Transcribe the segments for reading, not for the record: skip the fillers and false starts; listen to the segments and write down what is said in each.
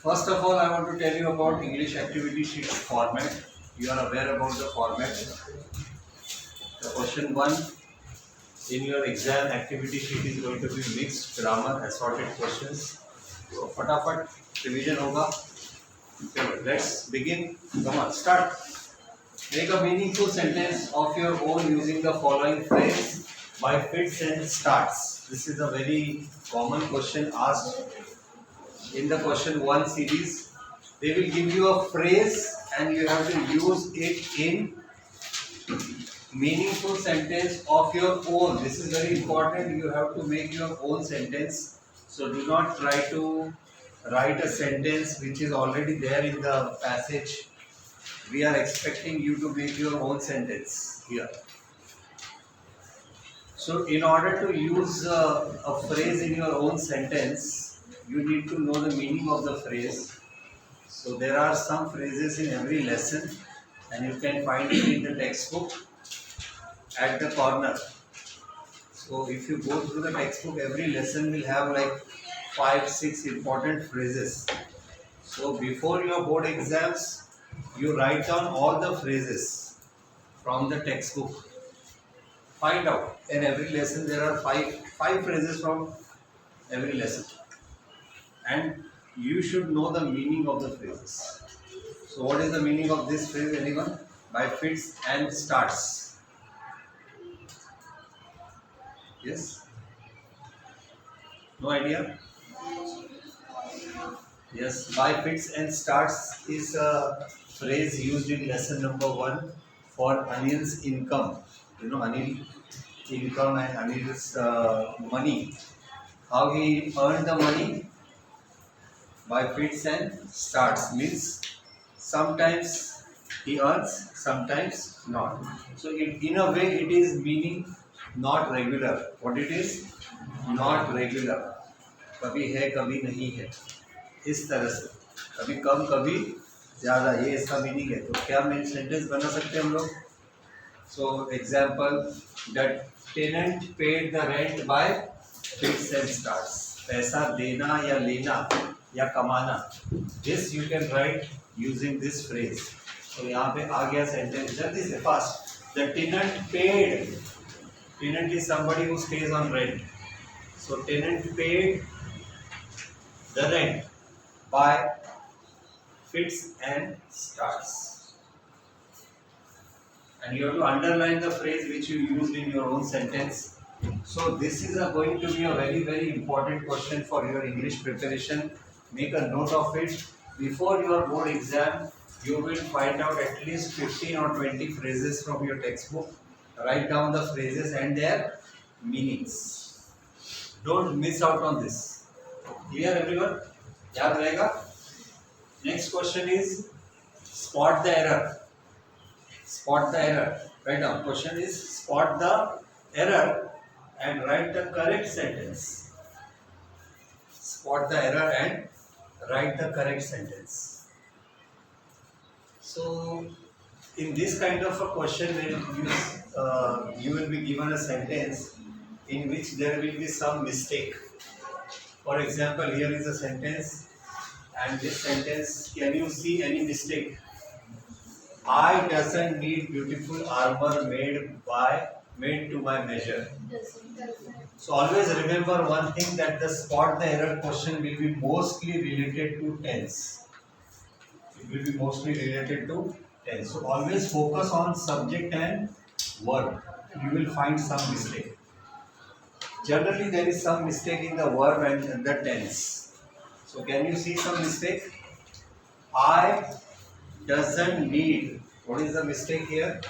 First of all, I want to tell you about English activity sheet format. You are aware about the format. The question 1 in your exam activity sheet is going to be mixed grammar assorted questions. So फटाफट revision होगा. Let's begin. Come on, start. Make a meaningful sentence of your own using the following phrase by fits and starts. This is a very common question asked in the question 1 series. They will give you a phrase and you have to use it in meaningful sentence of your own. This is very important. You have to make your own sentence. So do not try to write a sentence which is already there in the passage. We are expecting you to make your own sentence here. So in order to use a phrase in your own sentence, you need to know the meaning of the phrase. So there are some phrases in every lesson and you can find it in the textbook at the corner. So if you go through the textbook, every lesson will have like 5-6 important phrases. So before your board exams, you write down all the phrases from the textbook. Find out. In every lesson there are five phrases from every lesson. And you should know the meaning of the phrases. So what is the meaning of this phrase, anyone? By fits and starts. Yes? No idea? Yes, by fits and starts is a phrase used in lesson number 1 for Anil's income. You know, Anil income and Anil's money. How he earned the money? By fits and starts means sometimes he earns, sometimes not. So in a way it is meaning not regular. What it is? Not regular. कभी है कभी नहीं है, इस तरह से कभी कम कभी ज़्यादा, ये इसका मीनिंग है. तो क्या मेन सेंटेंस बना सकते हैं हम लोग? So example, the tenant paid the rent by fits and starts. पैसा देना या लेना या कमाना. This you can write using this phrase. तो यहाँ पे आ गया सेंटेंस, जल्दी से fast. The tenant paid. Tenant is somebody who stays on rent. So tenant paid the rent by fits and starts. And you have to underline the phrase which you used in your own sentence. So this is going to be a very important question for your English preparation. Make a note of it. Before your board exam, you will find out at least 15 or 20 phrases from your textbook. Write down the phrases and their meanings. Don't miss out on this. Clear everyone? याद रहेगा? Next question is spot the error. Spot the error. Write down. Question is spot the error and write the correct sentence. Spot the error and write the correct sentence. So in this kind of a question, you will be given a sentence in which there will be some mistake. For example, here is a sentence, and this sentence, can you see any mistake? I doesn't need beautiful armor made to my measure. So always remember one thing, that the spot the error question will be mostly related to tense. It will be mostly related to tense. So always focus on subject and verb. You will find some mistake. Generally, there is some mistake in the verb and the tense. So, can you see some mistake? I doesn't need. What is the mistake here?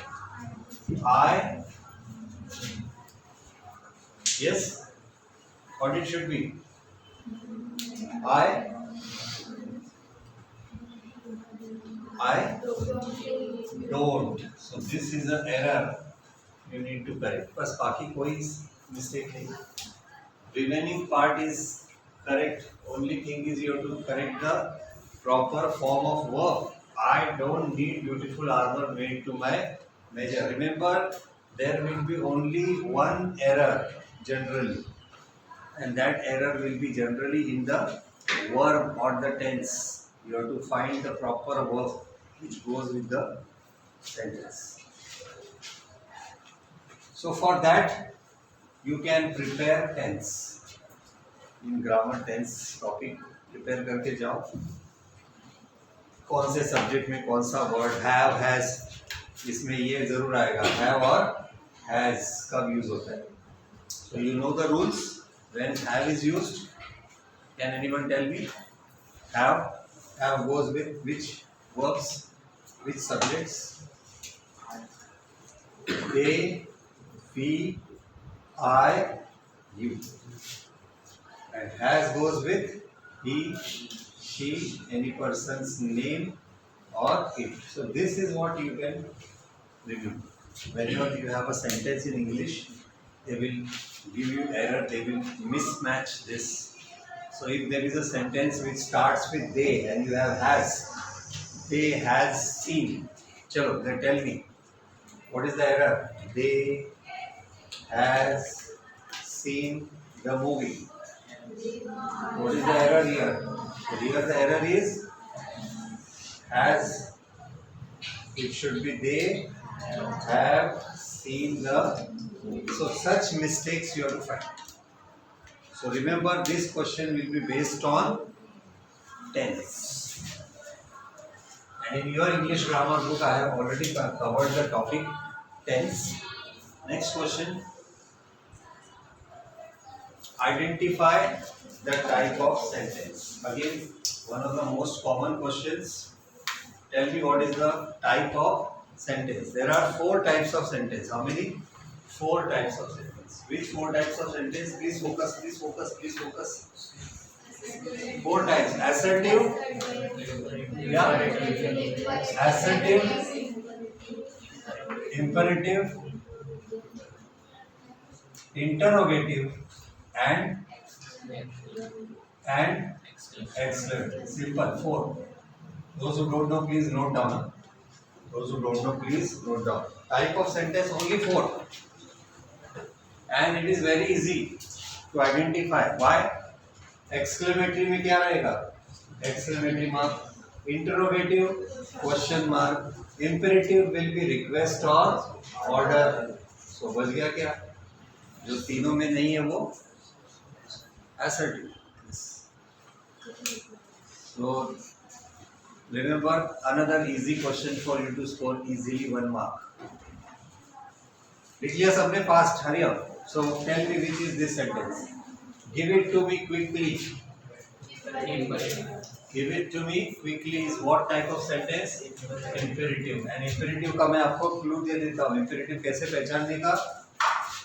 I. Yes? What it should be? I don't. So, this is an error. You need to correct. बस बाकी कोई mistake नहीं. Remaining part is correct. Only thing is you have to correct the proper form of verb. I don't need beautiful armor made to my measure. Remember, there will be only one error generally. and that error will be generally in the verb or the tense. You have to find the proper verb which goes with the sentence. So for that you can prepare tense in grammar tense topic. Prepare करके जाओ कौन से subject में कौन सा word have has, इसमें ये जरूर आएगा हैव और हैज कब यूज होता है. So you know the rules when have is used. Can anyone tell me? Have goes with which verbs, which subjects? They, we, I, you. And has goes with he, she, any person's name or it. So this is what you can remember. Whenever you have a sentence in English, they will give you error, they will mismatch this. So if there is a sentence which starts with they and you have has, they has seen. Chalo, then tell me, what is the error? They has seen the movie. What is the error here? Here the error is has. It should be they have seen the movie. So such mistakes you have to find. So remember, this question will be based on tense. And in your English grammar book, I have already covered the topic tense. Next question. Identify the type of sentence. Again, one of the most common questions. Tell me what is the type of sentence. There are 4 types of sentence. How many? 4 types of sentence. Which 4 types of sentence? Please focus, please focus, please focus. 4 types. Assertive. Yeah. Assertive. Imperative. Interrogative. And excellent. Simple. 4. Those who don't know, please note down. Those who don't know, please note down. Type of sentence only 4, and it is very easy to identify. Why? Exclamatory में क्या रहेगा? Exclamatory mark. Interrogative question mark. Imperative will be request or order. So बच गया क्या? जो तीनों में नहीं है वो assertive. So remember, another easy question for you to score easily 1 mark. लिख लिया सबने fast, hurry up. So tell me which is this sentence. Give it to me quickly. Give it to me quickly is what type of sentence? Imperative. And imperative का मैं आपको clue दे देता हूँ. Imperative कैसे पहचानने का?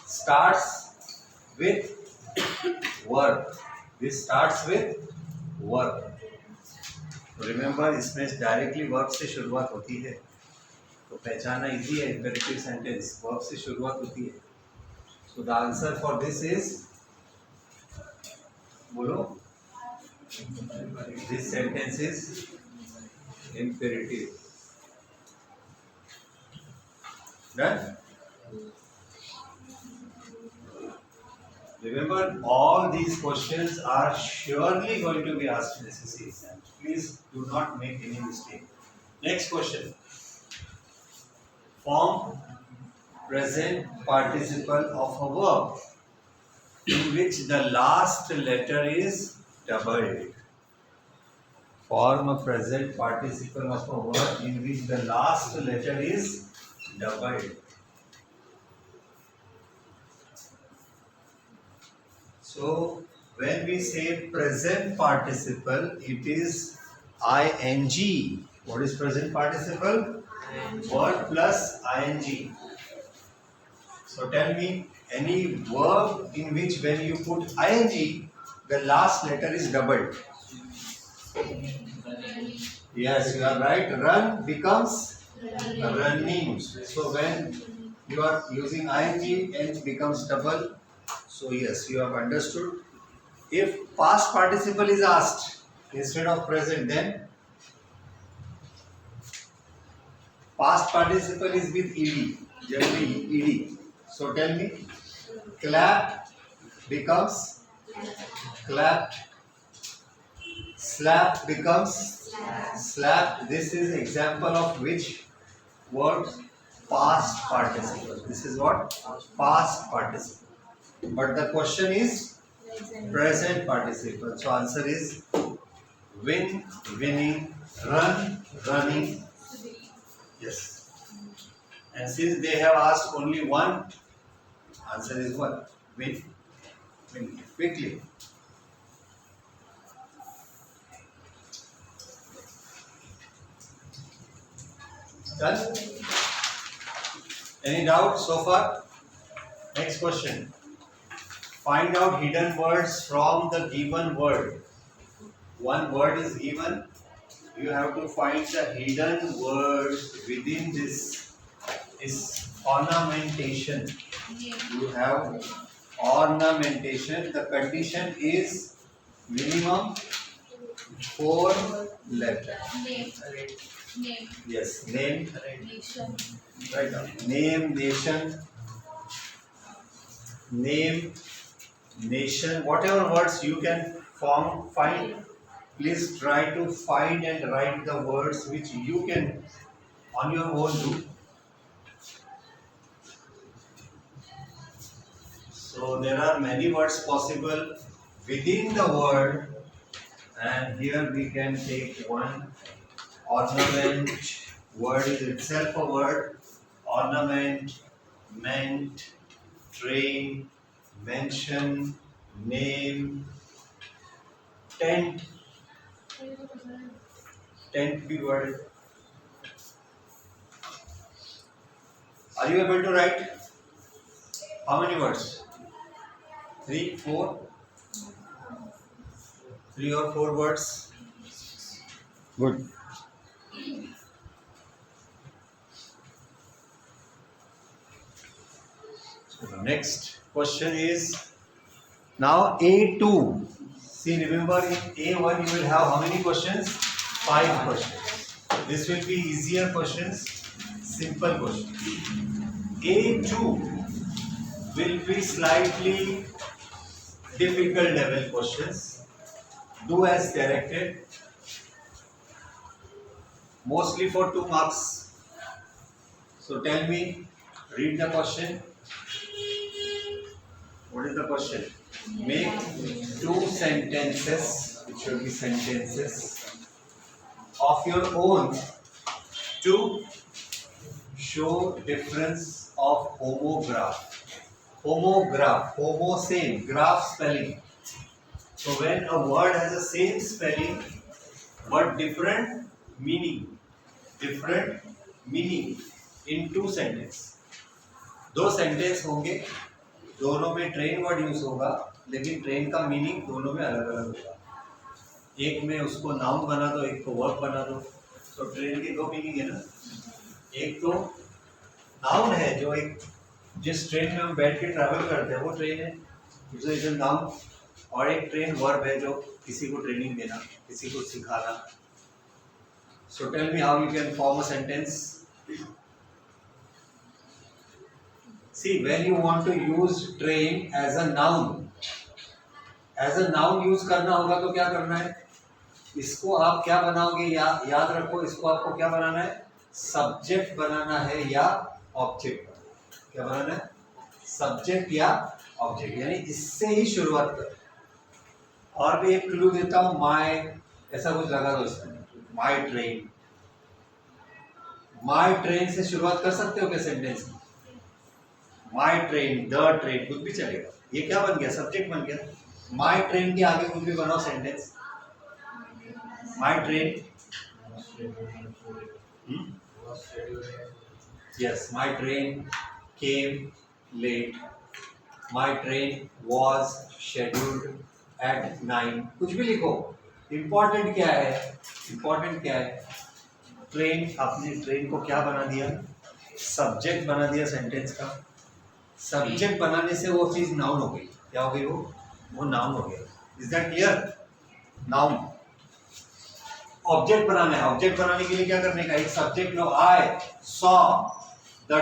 Starts with verb. This starts with verb. Remember, इसमें directly verb से शुरुआत होती है, तो पहचानना इजी है. इंपेरेटिव सेंटेंस वर्ब से शुरुआत होती है. So the answer for this is, बोलो, this sentence is imperative. Done. Remember, all these questions are surely going to be asked in SSC exam. Please do not make any mistake. Next question. Form present participle of a verb in which the last letter is doubled. Form a present participle of a verb in which the last letter is doubled. So when we say present participle, it is ing. What is present participle? Word plus ing. So tell me any verb in which when you put ing, the last letter is doubled. Yes, you are right. Run becomes running. So when you are using ing and it becomes double. So yes, you have understood. If past participle is asked instead of present, then past participle is with ed, generally ed. So tell me, clap becomes clapped. Slap becomes slap. This is example of which word? Past participle. This is what? Past participle. But the question is present participle. So answer is win, winning, run, running. Yes. And since they have asked only one, answer is what? Win, win. Quickly. Done? Any doubt so far? Next question. Find out hidden words from the given word. One word is given. You have to find the hidden words within this is ornamentation. You have ornamentation. The condition is minimum 4 letters. Name. Yes, name. Nation. Right now. Name, nation. Name, nation. Whatever words you can find. Please try to find and write the words which you can on your own do. So there are many words possible within the word, and here we can take one. Ornament, word is itself a word. Ornament, meant, train, mention, name, tent. Tent be word. Are you able to write? How many words? 3, 4? 3 or 4 words? Good. So the next question is now A2. See, remember in A1 you will have how many questions? 5 questions. This will be easier questions, simple questions. A2 will be slightly difficult level questions. Do as directed. Mostly for 2 marks. So tell me, read the question. What is the question? Make 2 sentences, which will be sentences, of your own to show difference of homograph. Homograph, homo same, graph spelling. So when a word has the same spelling but different meaning in 2 sentences. 2 sentence होंगे, दोनों में train word use होगा, लेकिन train का meaning दोनों में अलग अलग होगा. एक में उसको नाउन बना दो, एक को वर्ब बना दो. तो ट्रेन की 2 मीनिंग है ना. एक तो नाउन है जो एक जिस ट्रेन में हम बैठ के ट्रैवल करते हैं वो ट्रेन है, जो इज नाउन. और एक ट्रेन वर्ब है जो किसी को ट्रेनिंग देना, किसी को सिखाना. So tell me how you can form a sentence. See, when you want to use train as a noun use करना होगा तो क्या करना है? इसको आप क्या बनाओगे? याद रखो, इसको आपको क्या बनाना है? सब्जेक्ट बनाना है या ऑब्जेक्ट. क्या बनाना है? सब्जेक्ट या ऑब्जेक्ट. यानी इससे ही शुरुआत कर. और भी एक क्लू देता हूँ, माय ऐसा कुछ लगा दो इसमें. My train. माय ट्रेन से शुरुआत कर सकते हो क्या सेंटेंस में? माय ट्रेन, द ट्रेन, कुछ भी चलेगा. ये क्या बन गया? सब्जेक्ट बन गया. माय ट्रेन के आगे कुछ भी बनाओ sentence. My train, yes, my train came late. My train was scheduled at 9. कुछ भी लिखो. इंपॉर्टेंट क्या है? ट्रेन. आपने ट्रेन को क्या बना दिया? सब्जेक्ट बना दिया सेंटेंस का. सब्जेक्ट बनाने से वो चीज नाउन हो गई. क्या हो गई? वो नाउन हो गया. Is that clear? Noun. Object बनाना है. ऑब्जेक्ट बनाने के लिए क्या करने का? एक सब्जेक्ट लो. I saw the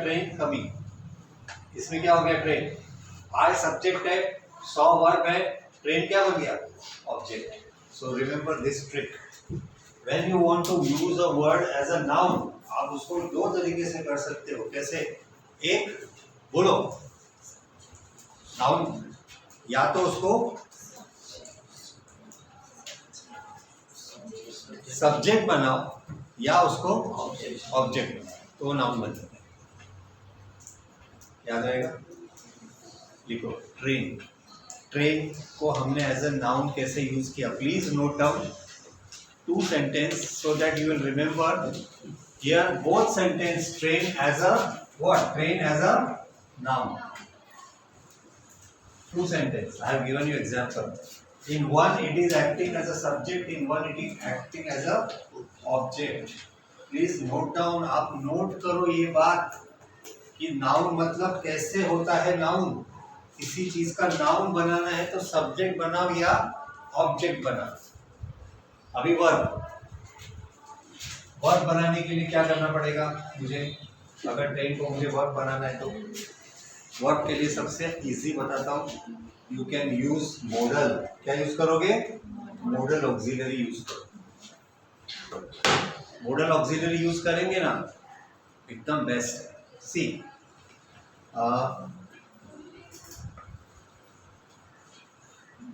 train coming. इसमें क्या हो गया? ट्रेन. I subject है, saw verb है, train क्या बन गया? Object. So remember this trick. When you want to use a word as a noun, आप उसको दो तरीके से कर सकते हो. कैसे? एक बोलो नाउन, या तो उसको सब्जेक्ट बनाओ या उसको ऑब्जेक्ट बनाओ, तो नाउन बन जाता है. याद रहेगा? लिखो ट्रेन. ट्रेन को हमने एज अ नाउन कैसे यूज किया? Please note down two sentence so that you will remember. Here both sentence train as a what? Train as a noun. Two sentence. I have given you example. In one it is acting as a subject, in one it is acting as a object. Please note down. आप note करो ये बात कि noun मतलब कैसे होता है noun. किसी चीज का noun बनाना है तो subject बनाओ या object बनाओ. अभी वर्ब बनाने के लिए क्या करना पड़ेगा मुझे? अगर ट्रेन को मुझे वर्ब बनाना है तो वर्ब के लिए सबसे इजी बताता हूँ. You can use model. क्या यूज करोगे? मॉडल ऑक्सिलरी यूज करो. मॉडल ऑक्सिलरी यूज करेंगे ना, एकदम बेस्ट है. See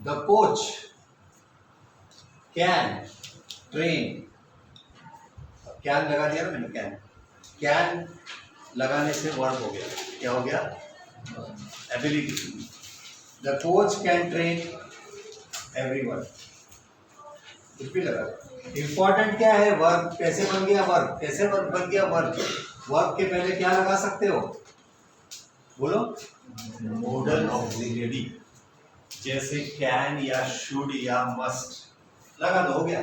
the coach can train. Can लगा दिया ना मैंने. कैन लगाने से वर्ब हो गया. क्या हो गया? Ability. The coach can train everyone. कुछ भी लगा. इंपॉर्टेंट क्या है? वर्ब. कैसे बन गया वर्ब? कैसे वर्ब बन गया वर्ब? वर्ब के पहले क्या लगा सकते हो? बोलो. Model auxiliary. जैसे कैन या शुड या मस्ट लगा दो, हो गया.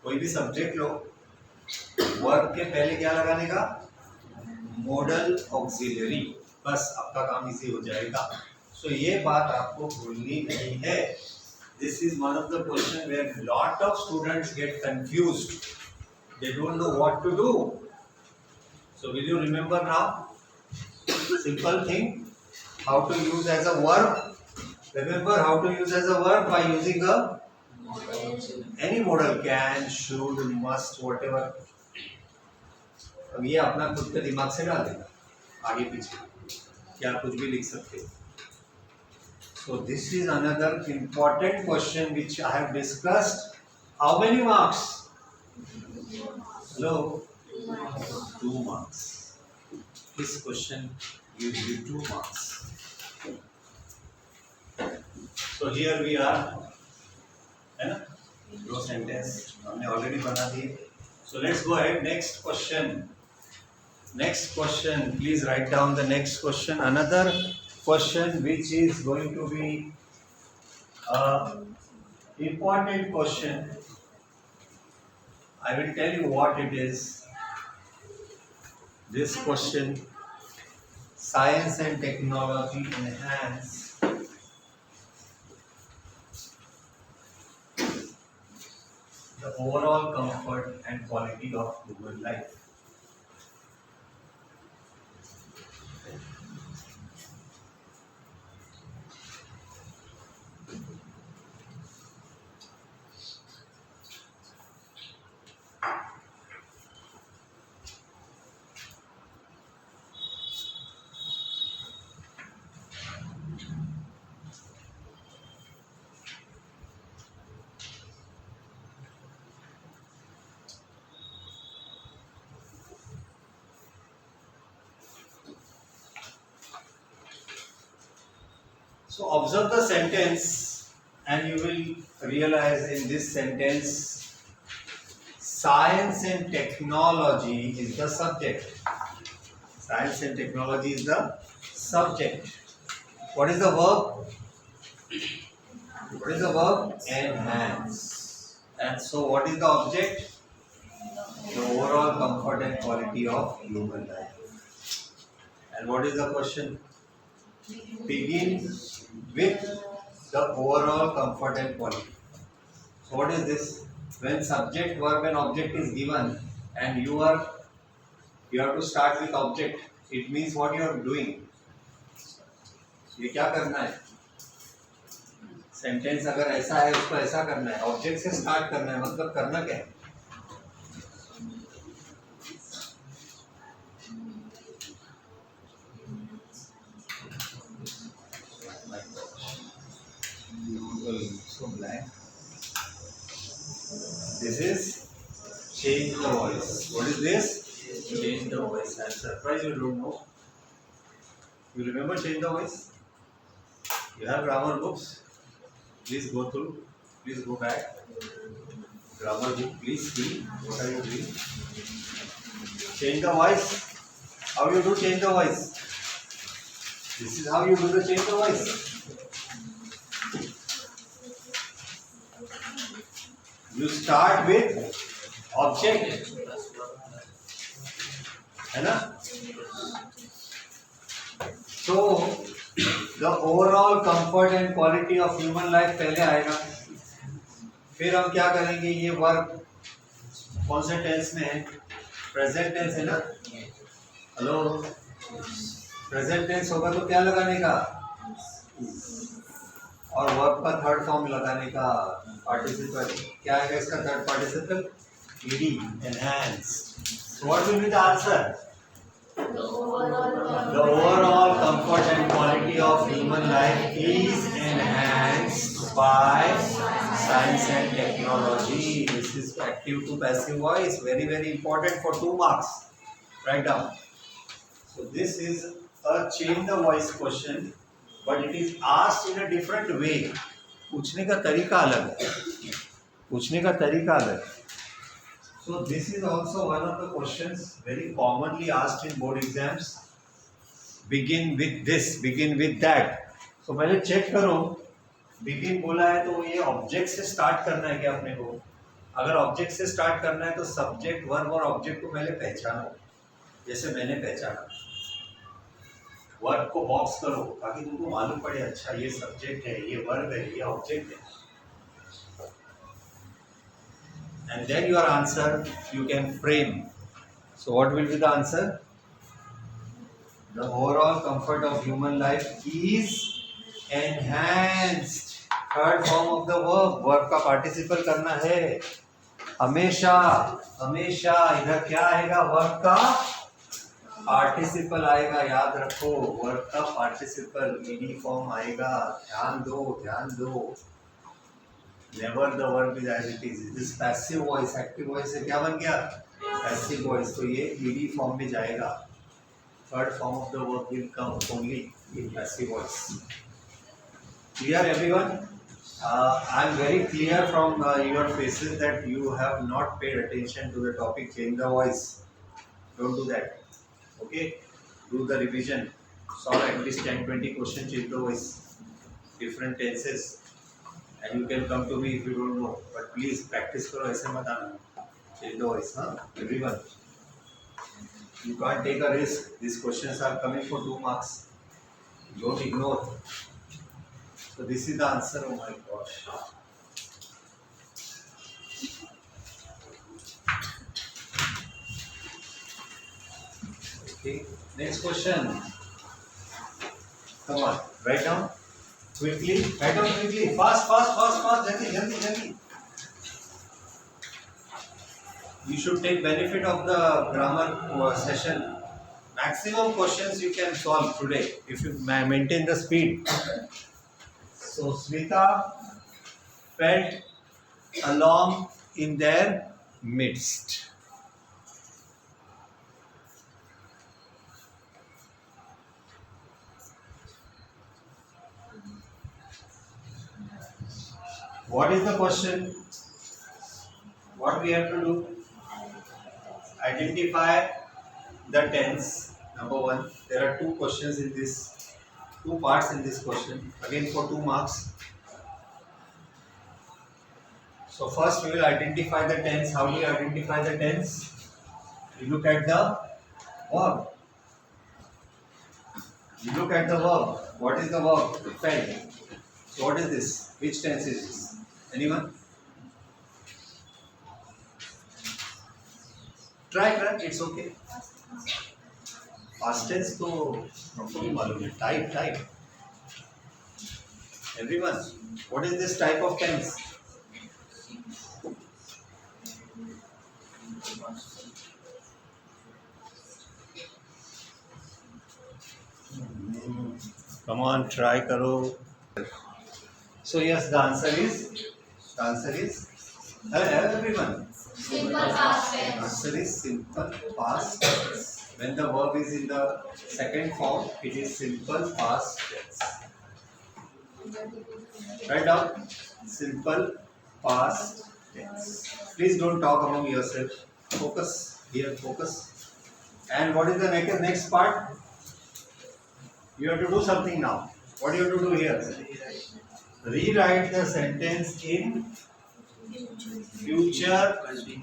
कोई भी सब्जेक्ट लो, वर्ब के पहले क्या लगाने का? Model auxiliary. बस आपका काम इजी हो जाएगा. सो ये बात आपको भूलनी नहीं है. This is one of the question where lot of students get confused. They don't know what to do. So will you remember now? Simple thing, how to use as a verb. Remember how to use as a verb by using a any modal. Can, should, must, whatever. अब ये अपना खुद के दिमाग से डाल देना आगे पीछे, क्या कुछ भी लिख सकते हो. So this is another important question which I have discussed. How many marks? Hello? 2 marks. This question gives you 2 marks. So here we are, है ना? दो सेंटेंस हमने ऑलरेडी बना दिए. So let's go ahead. Next question. Next question. Please write down the next question. Another question which is going to be important question. I will tell you what it is. This question: science and technology enhance the overall comfort and quality of human life. So observe the sentence and you will realize in this sentence science and technology is the subject. Science and technology is the subject. What is the verb? What is the verb? Enhance. And so what is the object? The overall comfort and quality of human life. And what is the question? Begin with the overall comfort and quality. So what is this? When subject, verb and object is given and you have to start with object, it means what you are doing. ये क्या करना है, sentence अगर ऐसा है उसको ऐसा करना है, ऑब्जेक्ट से स्टार्ट करना है, मतलब करना क्या है? So blank. This is change the voice. What is this? Change the voice. I'm surprised you don't know. You remember change the voice? You have grammar books. Please go through. Please go back. Grammar book. Please see what are you doing. Change the voice. How you do change the voice? This is how you do the change the voice. You start with object, है ना? So the overall comfort and quality of human life पहले आएगा, फिर हम क्या करेंगे, ये verb कौन से टेंस में है? प्रेजेंट टेंस है ना? हेलो, प्रेजेंट टेंस होगा तो क्या लगाने का, और वर्ब का थर्ड फॉर्म लगाने का पार्टिसिपल, क्या आएगा इसका third participle? ED, enhanced. So what will be the answer? The overall comfort and quality of human life is enhanced by science and technology. This is active to passive voice, very very important for 2 marks. Write down. So this is a change the voice question, but it is asked in a different way. पूछने का तरीका अलग है, पूछने का तरीका अलग है. So this is also one of the questions very commonly asked in board exams. Begin with this, begin with that. So पहले चेक करो, begin बोला है तो ये ऑब्जेक्ट से स्टार्ट करना है क्या अपने को? अगर ऑब्जेक्ट से स्टार्ट करना है तो सब्जेक्ट, वर्ब और ऑब्जेक्ट को पहले पहचानो, जैसे मैंने पहचाना. वर्ब को बॉक्स करो ताकि तुमको मालूम पड़े, अच्छा ये सब्जेक्ट है, ये वर्ब है, ये ऑब्जेक्ट है. And then your answer you can frame. So what will be the answer? The overall comfort of human life is enhanced. Third form of the verb. Verb का participle करना है हमेशा, हमेशा. इधर क्या आएगा? वर्ब का पार्टिसिपल आएगा, याद रखो. वर्ब का पार्टिसिपल ईडी फॉर्म आएगा. ध्यान दो, ध्यान दो. Never the verb is as it is. This passive voice, active voice से क्या बन गया? Passive voice. तो ये ed form में जाएगा. Third form of the verb will come only in passive voice. Clear everyone? I am very clear from your faces that you have not paid attention to the topic change the voice. Don't do that. Okay? Do the revision. Solve at least 10-20 questions change the voice. Different tenses. And you can come to me if you don't know. But please practice करो, ऐसे मत आना. Change the voice, huh? Everyone. You can't take a risk. These questions are coming for 2 marks. Don't ignore. So this is the answer. Oh my gosh. Okay. Next question. Come on. Write down. Quickly, write down quickly, fast, jaldi, jaldi, jaldi. You should take benefit of the grammar session. Maximum questions you can solve today if you maintain the speed. So Smita felt along in their midst. What is the question? What we have to do? Identify the tense. Number 1. There are 2 questions in this, 2 parts in this question. Again for 2 marks. So first we will identify the tense. How do you identify the tense? You look at the verb. You look at the verb. What is the verb? Felt. So what is this? Which tense is this? Anyone? Try, it's okay. Past tense तो हमको भी मालूम है. Type. Everyone, what is this type of tense? Come on, try karo. So yes, the answer is everyone. Simple past tense. Answer is simple past tense. When the verb is in the second form, it is simple past tense. Write down simple past tense. Please don't talk among yourself. Focus here, focus. And what is the next part? You have to do something now. What do you have to do here? Rewrite the sentence in future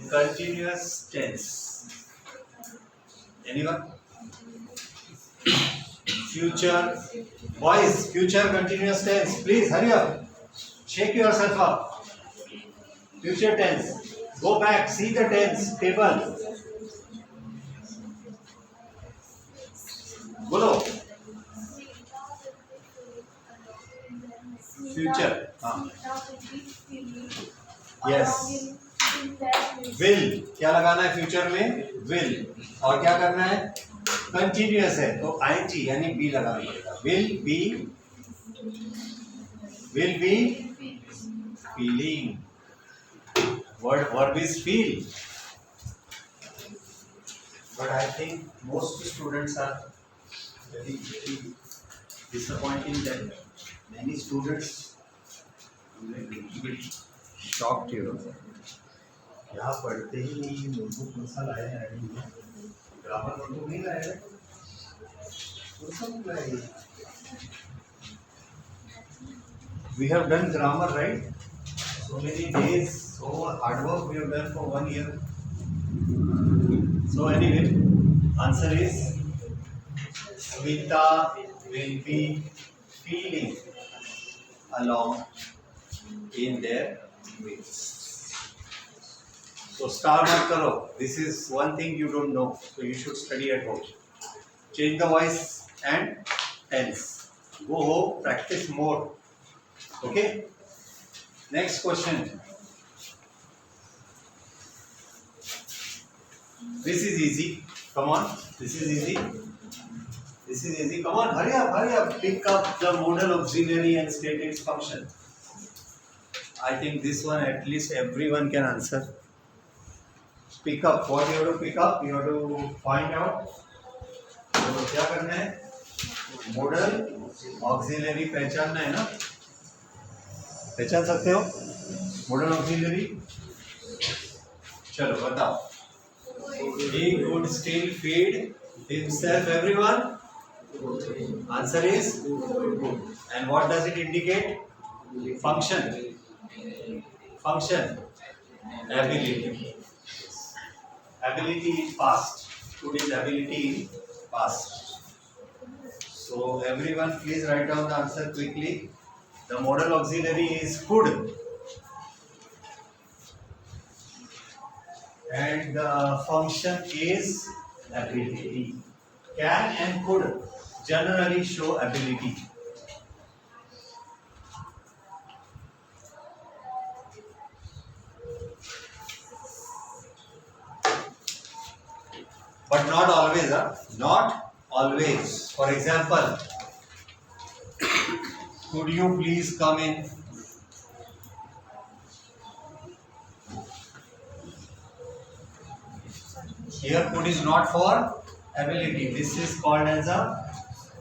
continuous tense. Anyone? Future boys, future continuous tense. Please hurry up. Shake yourself up. Future tense. Go back. See the tense table. Bolo. Future. Yes. Will. क्या लगाना है future में? Will. और क्या करना है? Continuous है तो ing यानी बी लगाना पड़ेगा. Will be feeling. Verb is feel. But I think most students are very disappointing that many students are a little bit shocked, you know. यहाँ पढ़ते ही नहीं नोटबुक कौन सा लाए हैं आईडी में ग्रामर नोटबुक नहीं लाए हैं कौन सा बुक लाए हैं we have done grammar right so many days so hard work we have done for 1 year so anyway answer is Smita will be feeling along in their ways. So star mat karo. This is one thing you don't know. So you should study at home. Change the voice and tense. Go home, practice more. Okay. Next question. This is easy. Come on. This is easy. This is easy. Come on. Hurry up. Hurry up. Pick up the modal auxiliary and state its function. I think this one at least everyone can answer. Pick up. What you have to pick up? You have to find out. तो क्या करना है? Modal auxiliary पहचानना है ना? पहचान सकते हो? Modal auxiliary? चलो बताओ. He could still feed himself. Everyone? Answer is good. And what does it indicate? Function. Function. Ability. Ability in past. Could is ability in past. So everyone please write down the answer quickly. The modal auxiliary is could. And the function is ability. Can and could generally show ability. But not always, huh? Not always. For example, could you please come in? Here, could is not for ability. This is called as a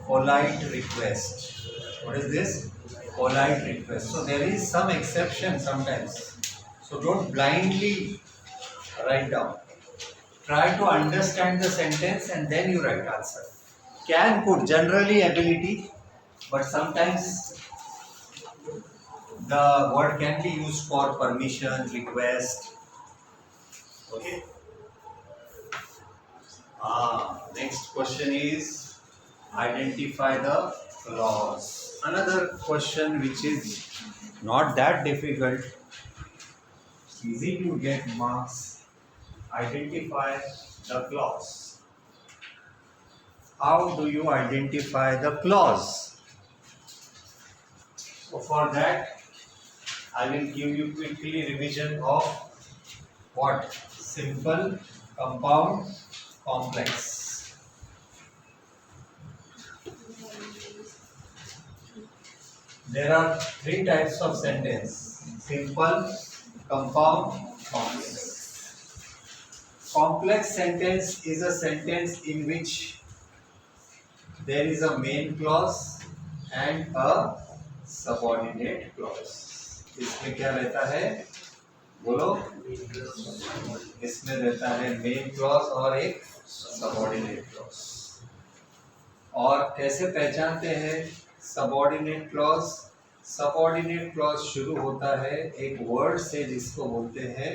polite request. What is this? Polite request. So there is some exception sometimes. So don't blindly write down. Try to understand the sentence and then you write answer. Can, could, generally ability, but sometimes the word can be used for permission, request. Okay. Next question is identify the clause. Another question which is not that difficult, easy to get marks. Identify the clause. How do you identify the clause? So for that, I will give you quickly revision of what? Simple, compound, complex. There are three types of sentence: simple, compound, complex. Complex sentence is a sentence in which there is a main clause and a subordinate clause. इसमें क्या रहता है? बोलो। इसमें रहता है main clause और एक सबऑर्डिनेट क्लॉज। और कैसे पहचानते हैं सबऑर्डिनेट क्लॉज? सबऑर्डिनेट क्लॉज शुरू होता है एक वर्ड से जिसको बोलते हैं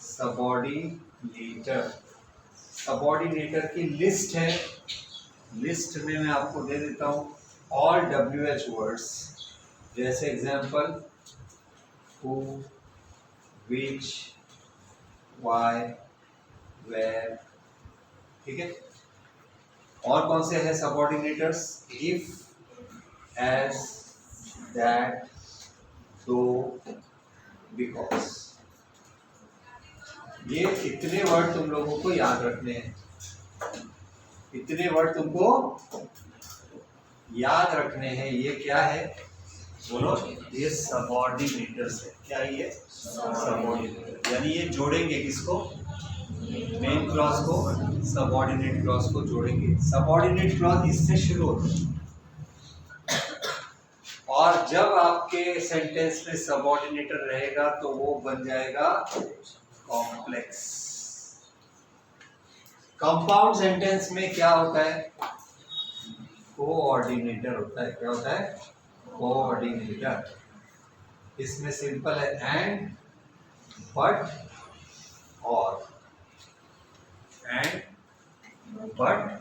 सबऑर्डिनेटर। सबऑर्डिनेटर की लिस्ट है, लिस्ट में मैं आपको दे देता हूँ ऑल WH वर्ड्स, जैसे example who, which, why, where, ठीक है। और कौन से हैं subordinators? If, as, that, though, because. ये इतने वर्ड तुम लोगों को याद रखने हैं, इतने वर्ड तुमको याद रखने हैं। ये क्या है? बोलो। ये सबऑर्डिनेटर्स है। क्या ये? सबऑर्डिनेटर। यानी ये जोड़ेंगे किसको? मेन क्लॉज को सबऑर्डिनेट क्लॉज को जोड़ेंगे। सबऑर्डिनेट क्लॉज इससे शुरू होता है और जब आपके सेंटेंस में सबऑर्डिनेटर रहेगा तो वो बन जाएगा कॉम्प्लेक्स। कंपाउंड सेंटेंस में क्या होता है? कोऑर्डिनेटर होता है। क्या होता है? कोऑर्डिनेटर। इसमें सिंपल है एंड, बट, और, and, but,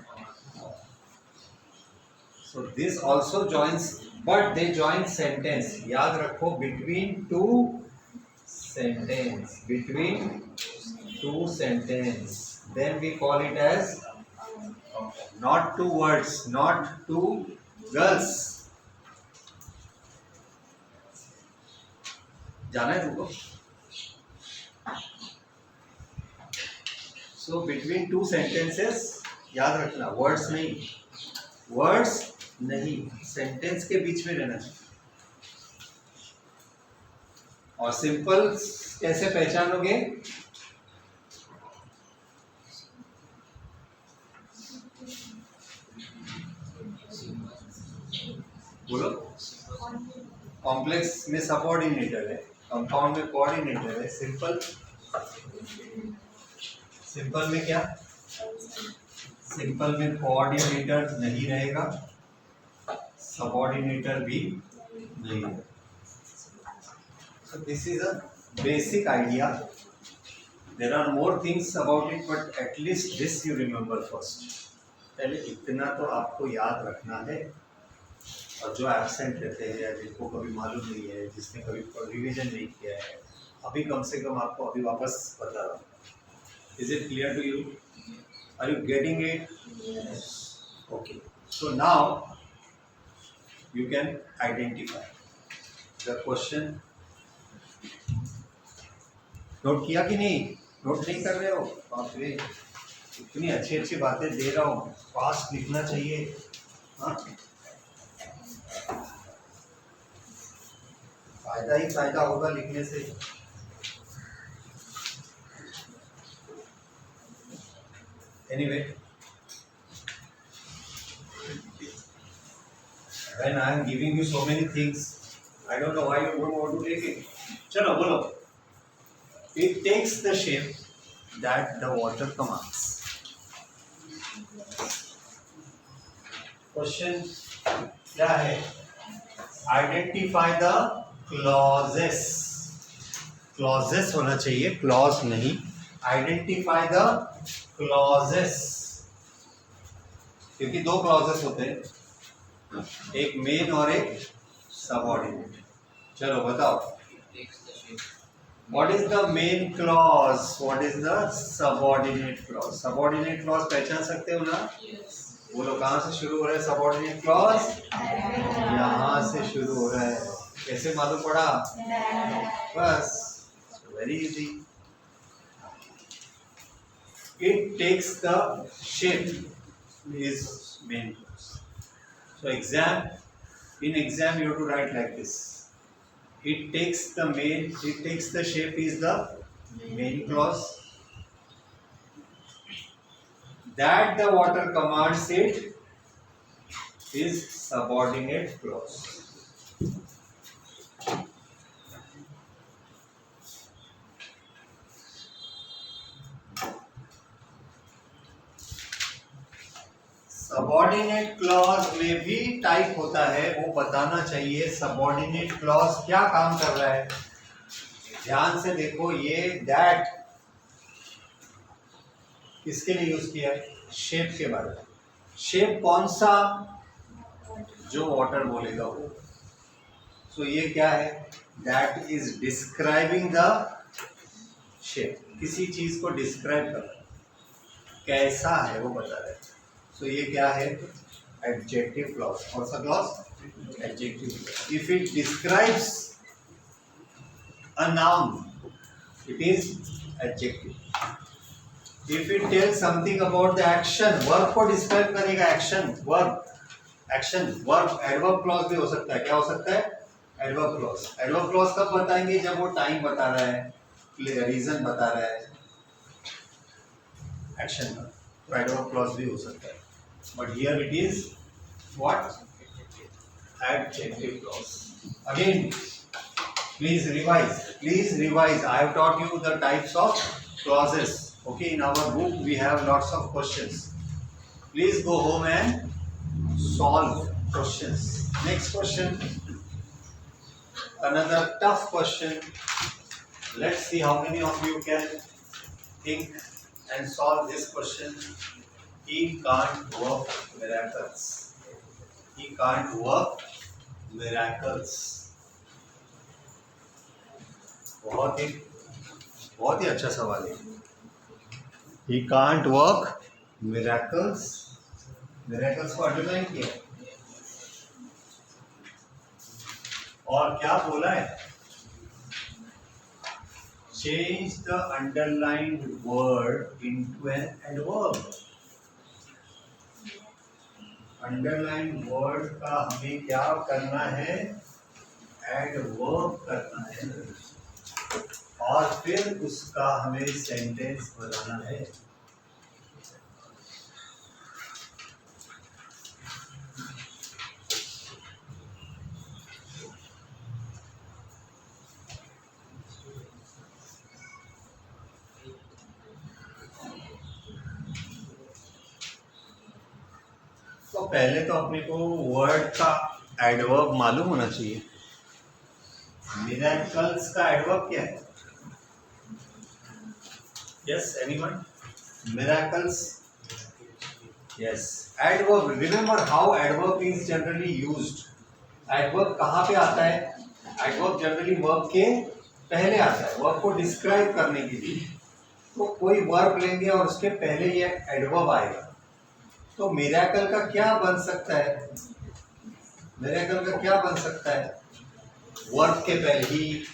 so this also joins, but they join sentence. याद रखो between two sentence, between two sentence, then we call it as not two words, not two girls. जाना है तुमको? So between two sentences याद रखना, words नहीं, words नहीं, sentence के बीच में रहना चाहिए। और सिंपल कैसे पहचानोगे? बोलो। कॉम्प्लेक्स में सबऑर्डिनेटर है, कंपाउंड में कोऑर्डिनेटर है, सिंपल, सिंपल में क्या? सिंपल में कोऑर्डिनेटर नहीं रहेगा, सबऑर्डिनेटर भी नहीं रहेगा। So this is a basic idea. There are more things about it, but at least this you remember first. पहले इतना तो आपको याद रखना है। और जो एब्सेंट रहते हैं या जिनको कभी मालूम नहीं है, जिसने कभी रिवीजन नहीं किया है, अभी कम से कम आपको अभी वापस बता रहा हूँ। Is it clear to you? Are you getting it? Yes. Okay. So now you can identify the question. Note किया कि नहीं? नोट नहीं कर रहे हो? बाप रे, इतनी अच्छी अच्छी बातें दे रहा हूँ, फास्ट लिखना चाहिए। हाँ, फायदा ही फायदा होगा लिखने से। Anyway, when I am giving you so many things, I don't know why you don't want to take it. चलो बोलो। It takes the shape that the water commands. Question क्या है? Identify the clauses. Clauses होना चाहिए, clause नहीं। Identify the clauses. क्योंकि दो clauses होते हैं, एक मेन और एक सबऑर्डिनेट। चलो बताओ। What is the main clause? What is the subordinate clause? Subordinate clause पहचान सकते हो ना? Yes. बोलो कहाँ से शुरू हो रहा है subordinate clause? यहाँ से शुरू हो रहा है। कैसे मालूम पड़ा? बस, very easy. It takes the shape is main clause. So in exam you have to write like this. It takes the shape is the main clause. That the water commands it is subordinate clause. Subordinate clause में भी type होता है, वो बताना चाहिए. Subordinate clause क्या काम कर रहा है, ध्यान से देखो. ये दैट किसके लिए यूज किया है? शेप के बारे में. शेप कौन सा? जो वाटर बोलेगा वो. सो ये क्या है? That is describing the shape. किसी चीज को डिस्क्राइब कर रहा है, कैसा है वो बता रहा है. तो ये क्या है? Adjective clause. कौन सा clause? Adjective. If it describes a noun it is adjective. If it tells something about the action, verb को डिस्क्राइब करेगा. Action, verb, action, verb. Adverb clause भी हो सकता है. क्या हो सकता है? Adverb clause. एडवर्ब क्लॉज कब बताएंगे? जब वो टाइम बता रहा है, रीजन बता रहा है एक्शन का. तो एडवर्ब क्लॉज भी हो सकता है. But here it is what? Adjective clause. Again, please revise. Please revise. I have taught you the types of clauses. Okay, in our book we have lots of questions. Please go home and solve questions. Next question. Another tough question. Let's see how many of you can think and solve this question. He can't work miracles. He can't work miracles. बहुत ही अच्छा सवाल है. He can't work miracles. Miracles को underline किया और क्या बोला है? Change the underlined word into an adverb. Underline word का हमें क्या करना है? एडवर्ब करना है और फिर उसका हमें सेंटेंस बनाना है. तो पहले तो अपने को वर्ड का एडवर्ब मालूम होना चाहिए. मिरेकल्स का एडवर्ब क्या है? Yes, anyone? Miracles. Yes, adverb. Remember how adverb is generally used. Adverb कहाँ पे आता है? एडवर्ब जनरली वर्ब के पहले आता है, वर्ब को डिस्क्राइब करने के लिए. तो कोई वर्ब लेंगे और उसके पहले ये एडवर्ब आएगा. तो मिरेकल का क्या बन सकता है? मिरेकल का क्या बन सकता है? वर्ब के पहले ही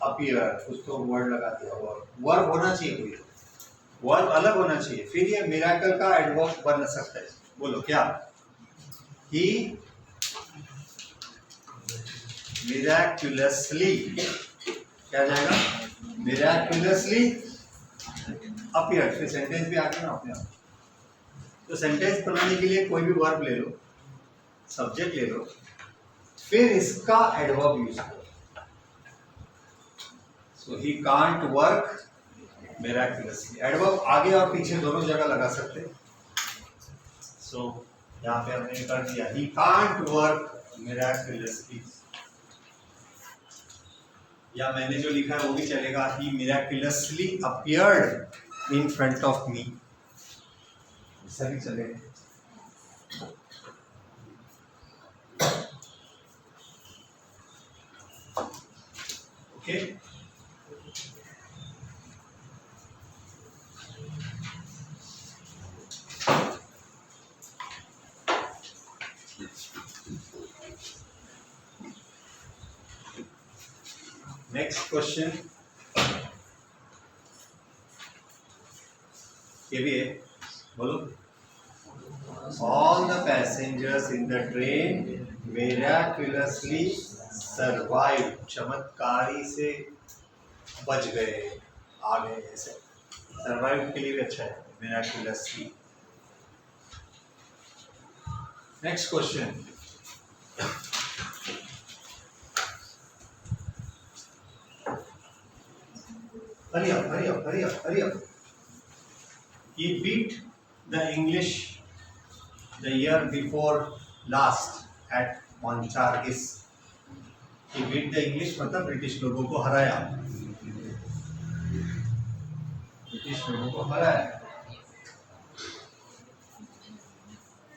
अपीयर, कुछ तो वर्ड लगा दिया. वर्ब होना चाहिए, कोई वर्ब अलग होना चाहिए, फिर ये मिरेकल का एडवर्ब बन सकता है. बोलो क्या? ही मिराक्युलसली, क्या जाएगा? मिराक्युलसली अपीयर. फिर सेंटेंस भी आ गया ना अपने आप. तो सेंटेंस बनाने के लिए कोई भी वर्ब ले लो, सब्जेक्ट ले लो, फिर इसका एडवर्ब यूज करो. So he can't work miraculously. Adverb आगे और पीछे दोनों जगह लगा सकते. सो यहाँ पे हमने कर दिया, ही कांट वर्क मिरेक्युलसली. या मैंने जो लिखा है वो भी चलेगा, he miraculously appeared in front of me. ऐसा भी चलेगा. ओके. नेक्स्ट क्वेश्चन ये भी है, बोलो। All the passengers in the train miraculously survived. चमत्कारी से बच गए, आ गए। ऐसे सर्वाइव के लिए भी अच्छा है, miraculously। Next question, hurry up, hurry up, hurry up, hurry up. He beat the English the year before last at Montargis. He beat the English मतलब ब्रिटिश लोगों को हराया, ब्रिटिश लोगों को हराया।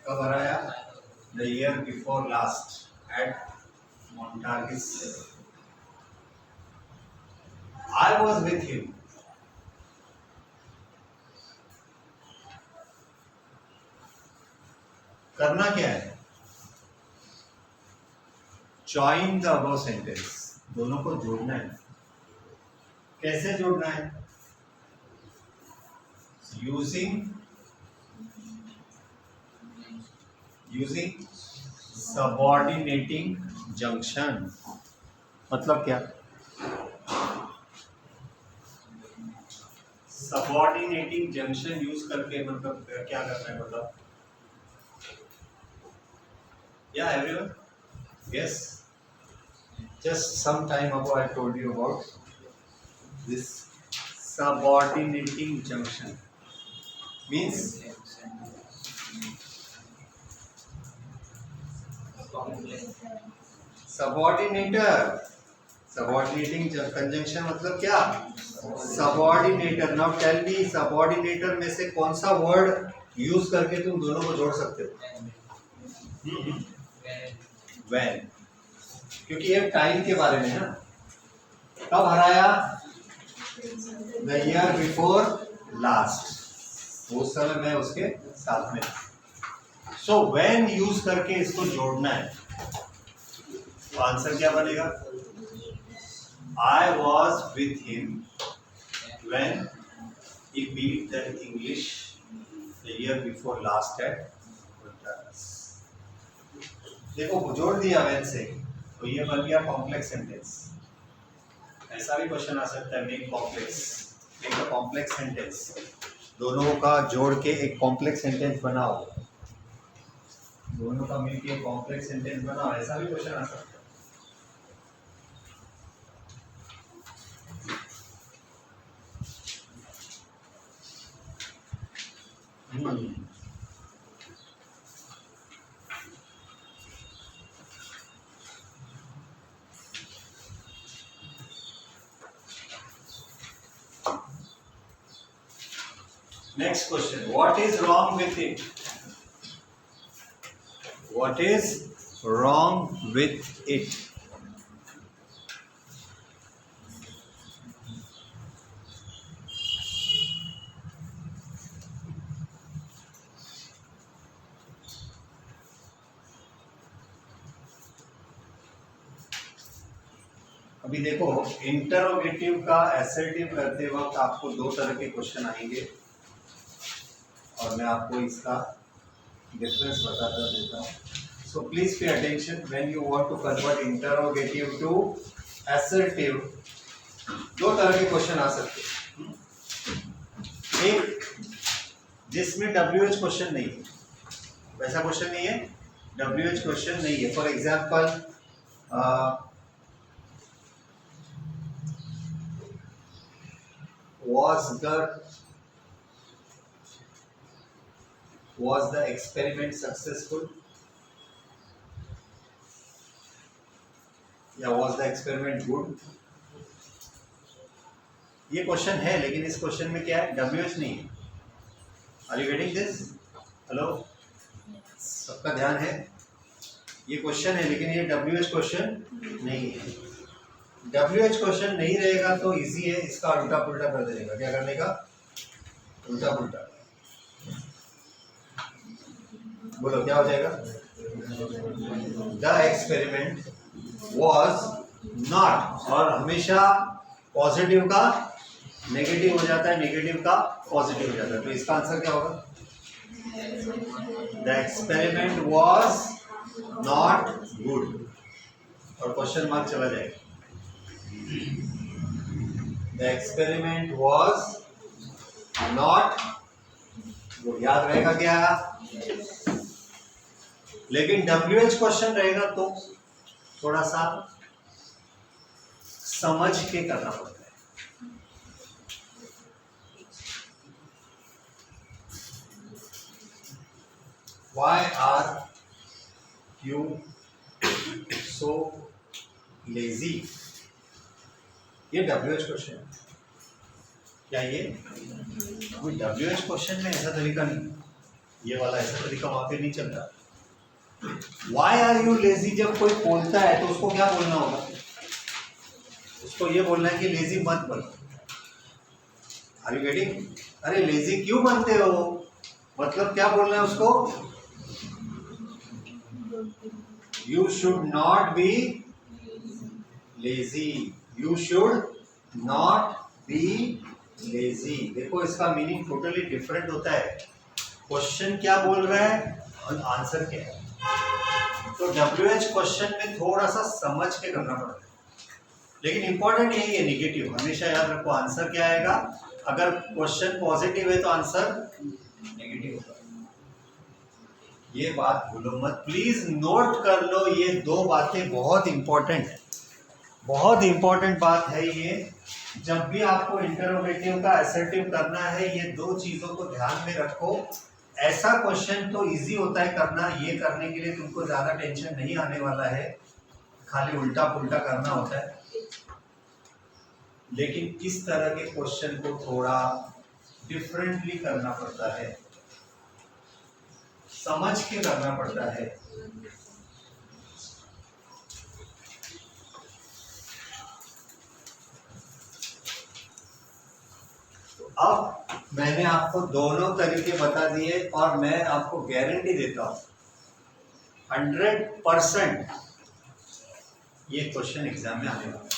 कब हराया? The year before last at Montargis. I was with him. करना क्या है? Join the above sentence. दोनों को जोड़ना है। कैसे जोड़ना है? using subordinating junction। मतलब क्या? सबऑर्डिनेटिंग जंक्शन यूज करके मतलब क्या करना है? मतलब Yeah, everyone? Yes. Just some time ago I told you about this subordinating junction. Means subordinating conjunction मतलब क्या? सबऑर्डिनेटर। नाउ टेल मी, सबऑर्डिनेटर में से कौन सा वर्ड यूज करके तुम दोनों को जोड़ सकते हो? When, क्योंकि ये टाइम के बारे में है ना। कब हराया? The year before last, उस समय मैं उसके साथ में। So when यूज करके इसको जोड़ना है, तो आंसर क्या बनेगा? I was with him when he beat the English the year before last at Montargis। देखो जोड़ दिया when से, तो ये बन गया कॉम्प्लेक्स सेंटेंस। ऐसा भी क्वेश्चन आ सकता है, मेक अ कॉम्प्लेक्स सेंटेंस। दोनों का जोड़ के एक कॉम्प्लेक्स सेंटेंस बनाओ, दोनों का मिलके कॉम्प्लेक्स सेंटेंस बनाओ, ऐसा भी क्वेश्चन आ सकता है। Next question, what is wrong with it? What is wrong with it? अभी देखो, इंटरोगेटिव का एसर्टिव करते वक्त आपको दो तरह के क्वेश्चन आएंगे और मैं आपको इसका डिफरेंस बताता देता हूँ। So please pay attention when you want to convert interrogative to assertive, दो तरह के क्वेश्चन आ सकते हैं। एक जिसमें WH क्वेश्चन नहीं है, वैसा क्वेश्चन नहीं है, WH क्वेश्चन नहीं है। For example was the experiment successful, या was the experiment good? ये क्वेश्चन है, लेकिन इस क्वेश्चन में क्या है? WH नहीं है। Are you getting this? Hello, सबका ध्यान है? ये क्वेश्चन है लेकिन ये WH क्वेश्चन नहीं है। WH क्वेश्चन नहीं रहेगा तो इजी है, इसका उल्टा पुल्टा कर देगा। क्या करने का? उल्टा पुल्टा। बोलो क्या हो जाएगा? द एक्सपेरिमेंट was नॉट, और हमेशा पॉजिटिव का नेगेटिव हो जाता है, नेगेटिव का पॉजिटिव हो जाता है, तो इसका आंसर क्या होगा? The experiment was not good, और क्वेश्चन मार्क चला जाएगा। The experiment was not good, याद रहेगा क्या? लेकिन WH क्वेश्चन रहेगा तो थोड़ा सा समझ के करना पड़ता है। Why are you so lazy? ये WH क्वेश्चन है क्या? ये WH क्वेश्चन में ऐसा तरीका नहीं, ये वाला ऐसा तरीका वहां पे नहीं चलता। वाई आर यू लेजी जब कोई बोलता है तो उसको क्या बोलना होगा? उसको ये बोलना है कि लेजी मत बनो। Are you getting? अरे लेजी क्यों बनते हो, मतलब क्या बोलना है उसको? You should not be lazy, you should not be lazy. देखो इसका मीनिंग टोटली डिफरेंट होता है। क्वेश्चन क्या बोल रहा है और आंसर क्या है। तो WH क्वेश्चन में थोड़ा सा समझ के करना पड़ता है, लेकिन इंपॉर्टेंट यही है निगेटिव। हमेशा याद रखो आंसर क्या आएगा। अगर क्वेश्चन पॉजिटिव है तो आंसर नेगेटिव होगा, ये बात भूलो मत, प्लीज नोट कर लो। ये दो बातें बहुत इंपॉर्टेंट है, बहुत इंपॉर्टेंट बात है ये। जब भी आपको इंटरोगेटिव का असर्टिव करना है, ये दो चीजों को ध्यान में रखो। ऐसा क्वेश्चन तो इजी होता है करना, ये करने के लिए तुमको ज्यादा टेंशन नहीं आने वाला है, खाली उल्टा पुल्टा करना होता है। लेकिन इस तरह के क्वेश्चन को थोड़ा डिफरेंटली करना पड़ता है, समझ के करना पड़ता है। तो अब मैंने आपको दोनों तरीके बता दिए और मैं आपको गारंटी देता हूं 100% ये क्वेश्चन एग्जाम में आने वाला है।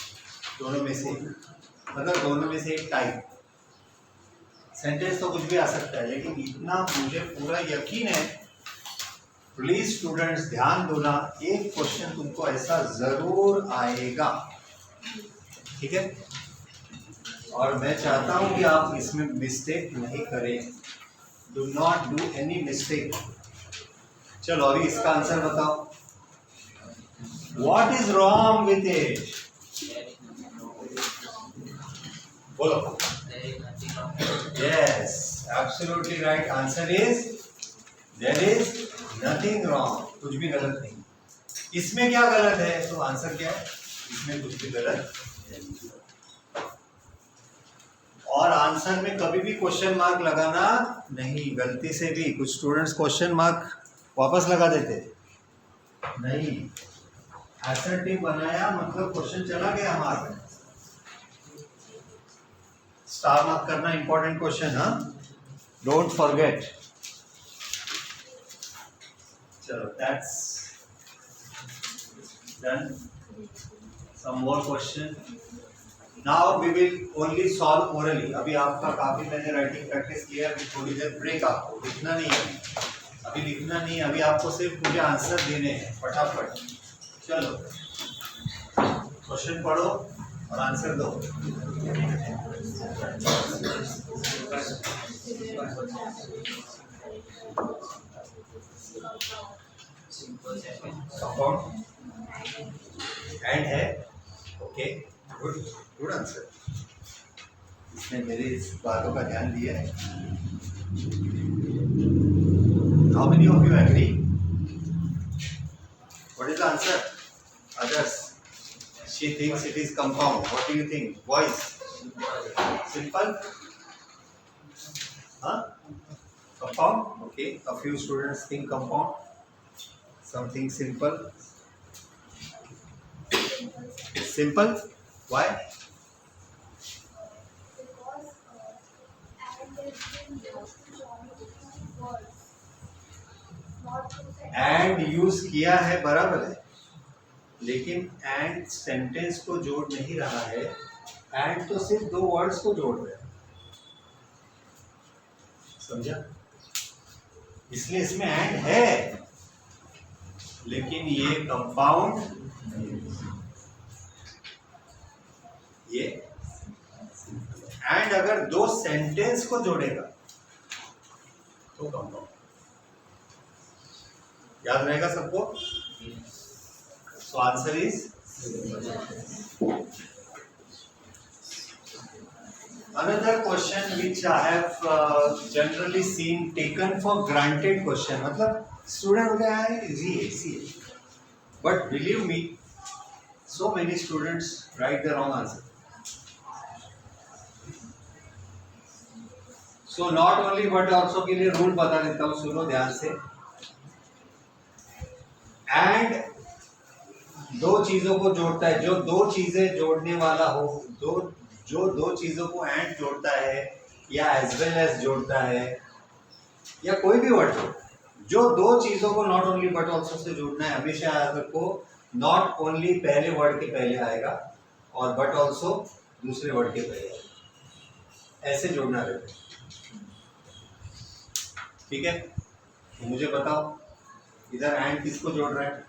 दोनों में से, मतलब दोनों में से एक टाइप। सेंटेंस तो कुछ भी आ सकता है, लेकिन इतना मुझे पूरा यकीन है। प्लीज स्टूडेंट्स ध्यान दो ना, एक क्वेश्चन तुमको ऐसा जरूर आएगा, ठीक है? और मैं चाहता हूं कि आप इसमें मिस्टेक नहीं करें। Do not do any mistake. चलो अभी इसका आंसर बताओ। What is wrong with it? बोलो। Yes, absolutely right. Answer is there is nothing wrong, कुछ भी गलत नहीं। इसमें क्या गलत है? तो आंसर क्या है? इसमें कुछ भी गलत नहीं। और आंसर में कभी भी क्वेश्चन मार्क लगाना नहीं। गलती से भी कुछ स्टूडेंट्स क्वेश्चन मार्क वापस लगा देते नहीं। असर्टिव बनाया मतलब क्वेश्चन चला गया मार्क। स्टार मार्क करना इंपॉर्टेंट क्वेश्चन, हाँ, डोंट फॉरगेट। चलो that's done. Some more question. Now we will only solve orally. अभी आपका काफी मैंने राइटिंग प्रैक्टिस किया है, अभी थोड़ी देर ब्रेक। आपको लिखना नहीं है, अभी लिखना नहीं है, अभी आपको सिर्फ मुझे आंसर देने हैं फटाफट। चलो क्वेश्चन पढ़ो और आंसर दो। कंपाउंड एंड है, ओके, गुड गुड आंसर। इसने मेरी इस बातों का ध्यान दिया है। How many of you agree? What is the answer? Others, she thinks it is compound. What do you think boys? Simple, हाँ, compound, okay. A few students think compound, something simple. Simple, why? And use किया है, बराबर है। लेकिन and sentence को जोड़ नहीं रहा है, एंड तो सिर्फ दो वर्ड्स को जोड़ रहा है, समझा? इसलिए इसमें एंड है, लेकिन ये कंपाउंड, ये एंड अगर दो सेंटेंस को जोड़ेगा तो कंपाउंड। याद रहेगा सबको? So answer is another question which I have generally seen taken for granted question, मतलब स्टूडेंट हो गया है इजी है, but believe me so many students write the wrong answer. So not only but also के लिए rule बता देता हूँ, सुनो ध्यान से। एंड दो चीजों को जोड़ता है, जो दो चीजें जोड़ने वाला हो, जो दो चीजों को एंड जोड़ता है या एज वेल एज जोड़ता है या कोई भी वर्ड हो, जो दो चीजों को not only but also say जोड़ना है, हमेशा याद रखो नॉट ओनली पहले वर्ड के पहले आएगा और बट ऑल्सो दूसरे वर्ड के पहले आएगा, ऐसे जोड़ना रहता है। ठीक है, तो मुझे बताओ इधर एंड किसको जोड़ रहा है?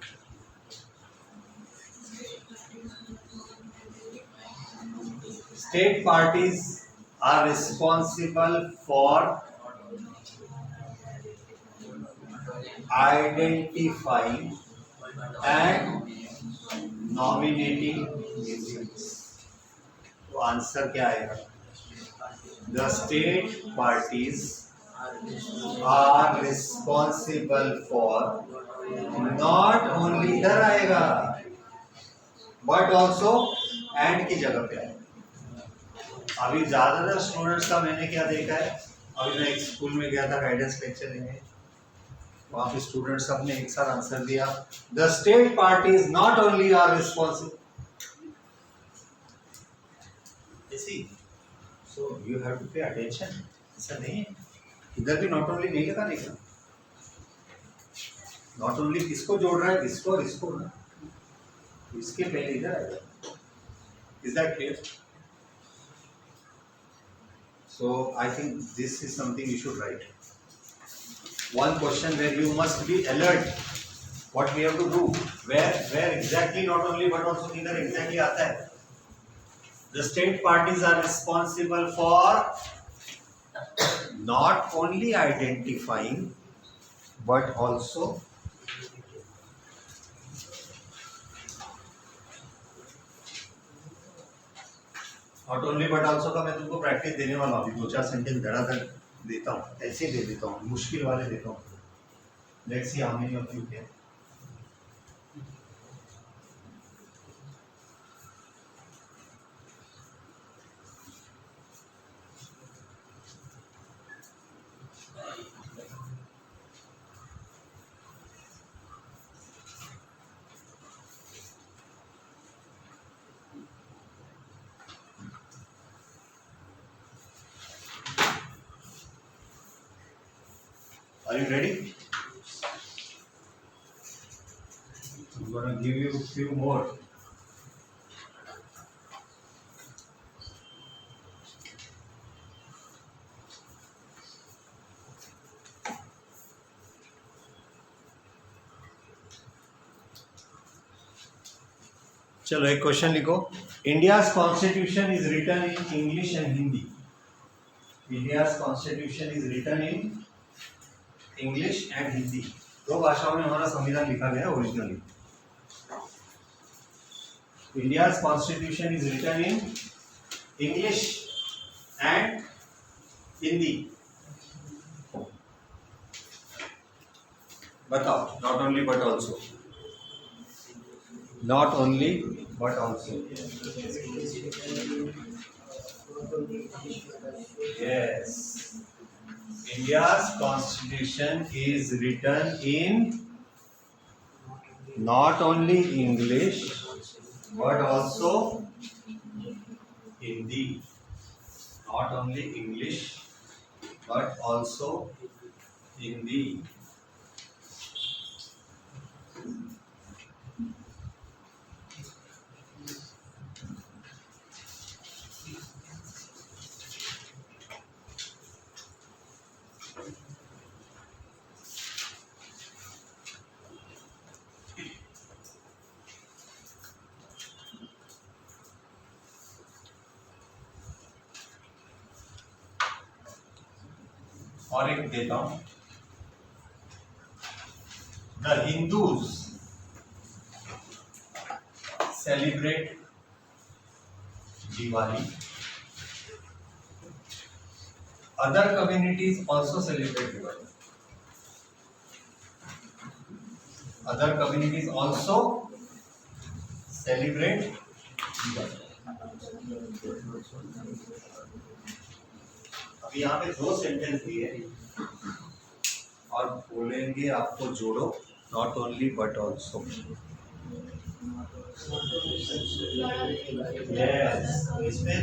State parties are responsible for identifying and nominating agents. तो आंसर क्या आएगा? The state parties are responsible for not only, इधर आएगा but also and की जगह पे आएगा। अभी ज्यादातर स्टूडेंट्स का मैंने क्या देखा है, अभी मैं एक स्कूल में गया था गाइडेंस लेक्चर लेने, वहाँ पे स्टूडेंट्स सबने एक साथ आंसर दिया, the state parties not only are responsible, so you have to pay attention. ऐसा नहीं है, इधर भी नॉट ओनली नहीं लगाने का, नॉट ओनली किसको जोड़ रहा है, इसको और इसको ना, इसके पहले इधर आएगा। Is that clear? So I think this is something you should write. One question where you must be alert. What we have to do? Where exactly not only but also किधर exactly आता है? The state parties are responsible for not only identifying but also not only but also का मैं तुमको practice देने वाला हूँ, दो चार सेंटेंस धड़ाधड़ देता हूँ, ऐसे दे देता हूँ, मुश्किल वाले देता हूँ। Let's see how many of you can. Are you ready? I'm going to give you a few more. चलो एक क्वेश्चन लिखो। India's constitution is written in English and Hindi. India's constitution is written in English and Hindi, दो भाषाओं में हमारा संविधान लिखा गया है originally. India's constitution is written in English and Hindi. बताओ, not only but also, not only but also, yes. India's constitution is written in not only English but also Hindi. Not only English but also Hindi. और एक देता हूं, the Hindus celebrate Diwali, other communities also celebrate Diwali, other communities also celebrate Diwali. अभी यहाँ पे दो sentence दिए और बोलेंगे आपको जोड़ो, नॉट ओनली बट ऑल्सो। इसमें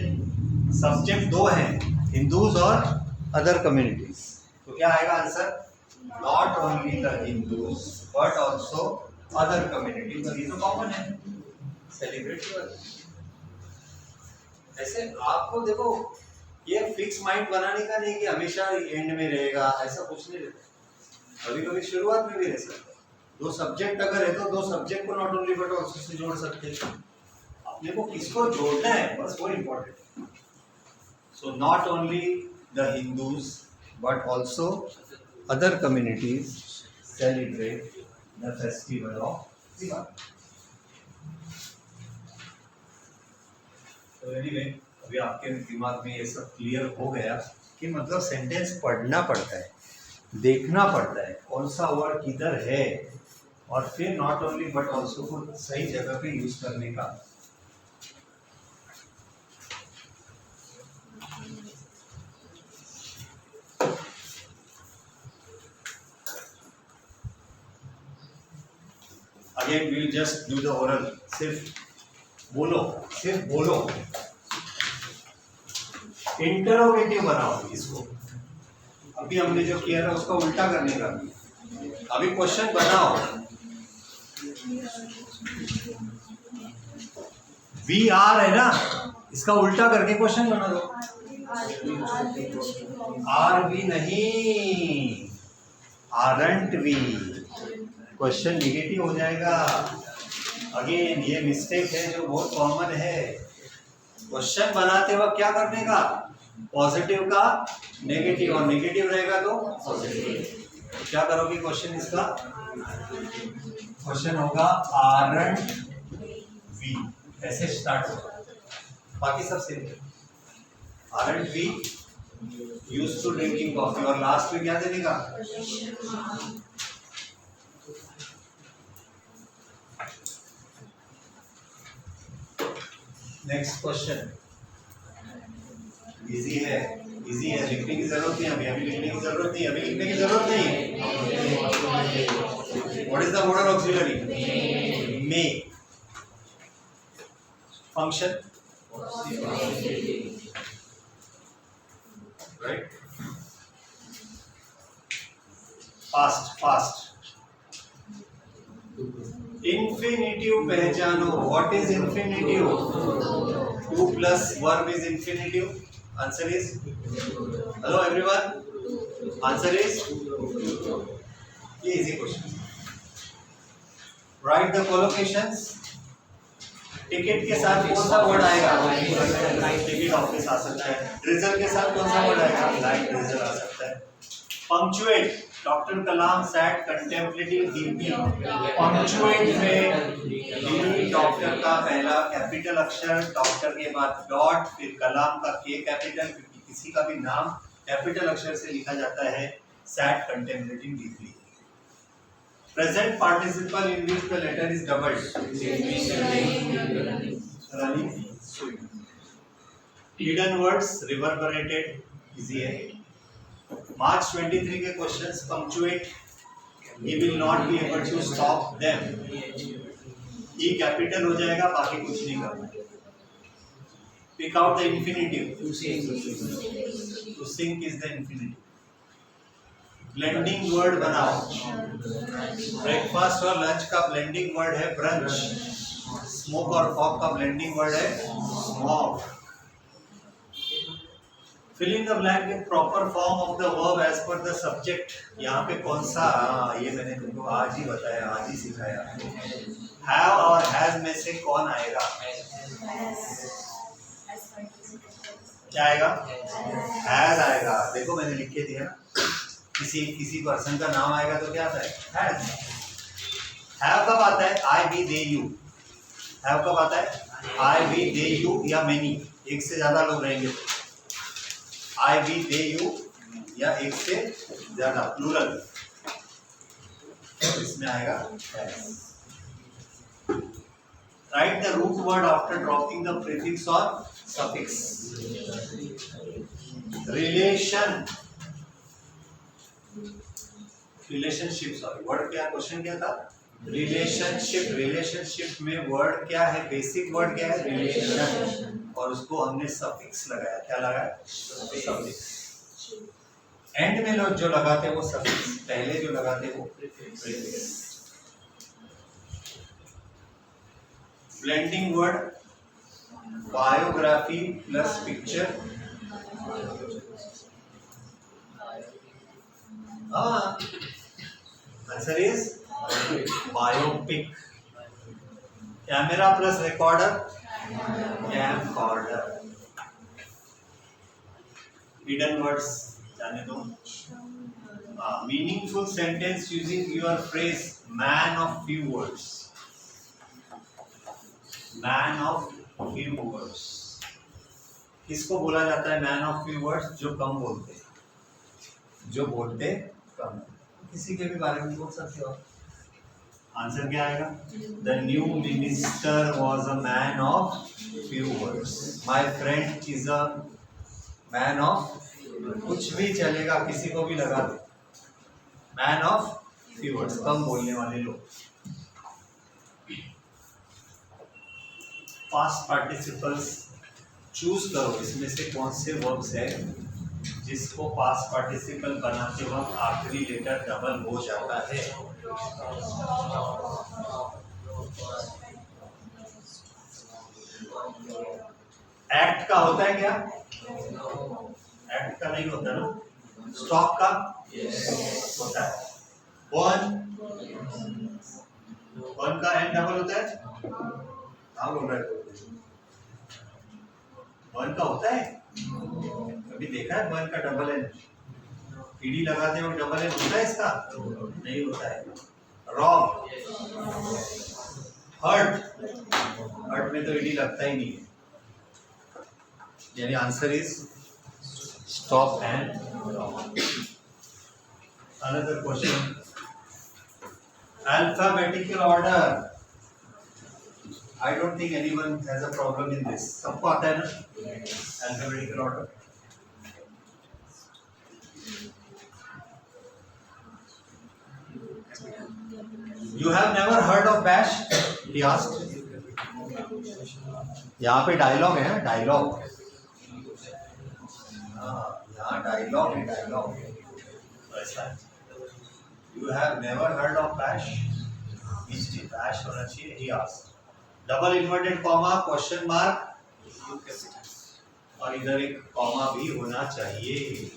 सब्जेक्ट दो हैं, हिंदूज और अदर कम्युनिटीज, तो क्या आएगा answer? Not only the Hindus but also other communities. ये तो कॉमन है, सेलिब्रेट। ऐसे आपको देखो, ये फिक्स माइंड बनाने का नहीं कि हमेशा एंड में रहेगा, ऐसा कुछ नहीं रहता, कभी कभी शुरुआत में भी रह सकता है। दो सब्जेक्ट अगर है तो दो सब्जेक्ट को not only but also say जोड़ सकते हैं। अपने को किसको जोड़ना है बस वो important. So not only the Hindus but also other communities celebrate the festival of Diwali. तो एनीवे, अभी आपके दिमाग में ये सब क्लियर हो गया कि मतलब सेंटेंस पढ़ना पड़ता है, देखना पड़ता है कौन सा वर्ड किधर है, और फिर नॉट ओनली बट ऑल्सो को सही जगह पे यूज करने का। Again we will just do the oral, सिर्फ बोलो, सिर्फ बोलो। इंटरोगेटिव बनाओ इसको, अभी हमने जो किया था उसका उल्टा करने का। अभी क्वेश्चन बनाओ, वी आर है ना, इसका उल्टा करके क्वेश्चन बना दो। आर वी नहीं, आरंट वी, क्वेश्चन निगेटिव हो जाएगा। अगेन ये मिस्टेक है जो बहुत कॉमन है, क्वेश्चन बनाते वक्त क्या करने का, पॉजिटिव का नेगेटिव, और नेगेटिव रहेगा तो पॉजिटिव। क्या करोगे क्वेश्चन इसका? क्वेश्चन होगा आरंट वी, ऐसे स्टार्ट होगा, बाकी सब सेम है। Aren't we used to drinking coffee, और लास्ट में क्या देने का? नेक्स्ट क्वेश्चन इजी है, इजी है, लिखने की जरूरत नहीं, अभी लिखने की जरूरत नहीं, अभी लिखने की जरूरत नहीं। What is the modal auxiliary? May. Function right. Fast fast. Infinitive पहचानो, what is infinitive? To plus verb is infinitive. Answer is, hello everyone, answer is, ये easy question. Write the collocations. Ticket के साथ कौन सा word आएगा? Ticket office आ सकता है। Drizzle के साथ कौन सा वर्ड आएगा? लाइट ड्रिजल आ सकता है। पंक्चुएट, डॉक्टर कलाम सैट कंटेम्पलेटिंग डीपली। पंक्चुएट में डी डॉक्टर का पहला कैपिटल अक्षर, डॉक्टर के बाद डॉट, फिर कलाम का के कैपिटल, क्योंकि किसी का भी नाम कैपिटल अक्षर से लिखा जाता है। Sat contemplating deeply. Present participle in which the letter is doubled, running, swimming. Hidden words, reverberated, easy है। मार्च 23 के questions punctuate, he will not be able to stop them, ये कैपिटल हो जाएगा, बाकी कुछ नहीं करना। Pick out the infinitive, to sink is the infinitive. Blending word बनाओ, ब्रेकफास्ट और लंच का ब्लेंडिंग वर्ड है ब्रंच, स्मोक और फॉग का ब्लेंडिंग वर्ड है smog. Fill in the blank with proper form of the verb as per the subject. यहाँ पे कौन सा, ये मैंने तुमको आज ही बताया, आज ही सिखाया। Have और has में से कौन आएगा? क्या आएगा? हैज आएगा। देखो मैंने लिख के दिया ना, किसी पर्सन का नाम आएगा तो क्या आता है? हैज। हैव कब आता है? आई वी दे यू। हैव कब आता है? आई वी दे यू या मेनी, एक से ज्यादा लोग रहेंगे तो आई वी दे यू या एक से ज्यादा प्लूरल, तो इसमें आएगा has. Write the root word after dropping the prefix or suffix. Relation. Relationship, sorry. Word क्या? Question क्या था? Relationship. Relationship में word क्या है? Basic word क्या है? Relation. और उसको हमने suffix लगाया. क्या लगाया? Suffix. End में लोग जो लगाते हैं वो suffix. पहले जो लगाते हैं वो prefix. Blending word, biography plus picture. Answer is biopic. Camera plus recorder, camcorder. Hidden words जाने दो। Meaningful sentence using your phrase man of few words. Man of few words किसको बोला जाता है? मैन ऑफ फ्यू वर्ड्स जो कम बोलते, जो बोलते कम। किसी के भी बारे में बोल सकते हो। आंसर क्या आएगा? The new minister was a man of few words. My friend is a man of, कुछ भी चलेगा, किसी को भी लगा दो। मैन ऑफ फ्यू वर्ड्स, कम बोलने वाले लोग। पास्ट पार्टिसिपल्स चूज करो, इसमें से कौन से वर्ब्स है जिसको पास्ट पार्टिसिपल बनाते वक्त आखिरी लेटर डबल हो जाता है। एक्ट का होता है क्या? एक्ट का नहीं होता ना। स्टॉक का होता है। वन का एंड डबल होता है। हाँ बोल रहा है, वन का होता है। कभी देखा है वन का डबल एन? ईडी लगाते हो डबल एन होता है इसका? नहीं होता है। रॉब, हर्ट, हर्ट में तो ईडी लगता ही नहीं है। यानी answer is stop and rob. Another question, alphabetical order. I don't think anyone has a problem in this. सबको आता है ना alphabetical order? You have never heard of bash? He asked. यहाँ पे डायलॉग है, डायलॉग। यहाँ डायलॉग है, dialogue. ऐसा You have never heard of bash? इसलिए bash होना चाहिए। He asked. Double inverted comma, question mark, और इधर एक कॉमा भी होना चाहिए।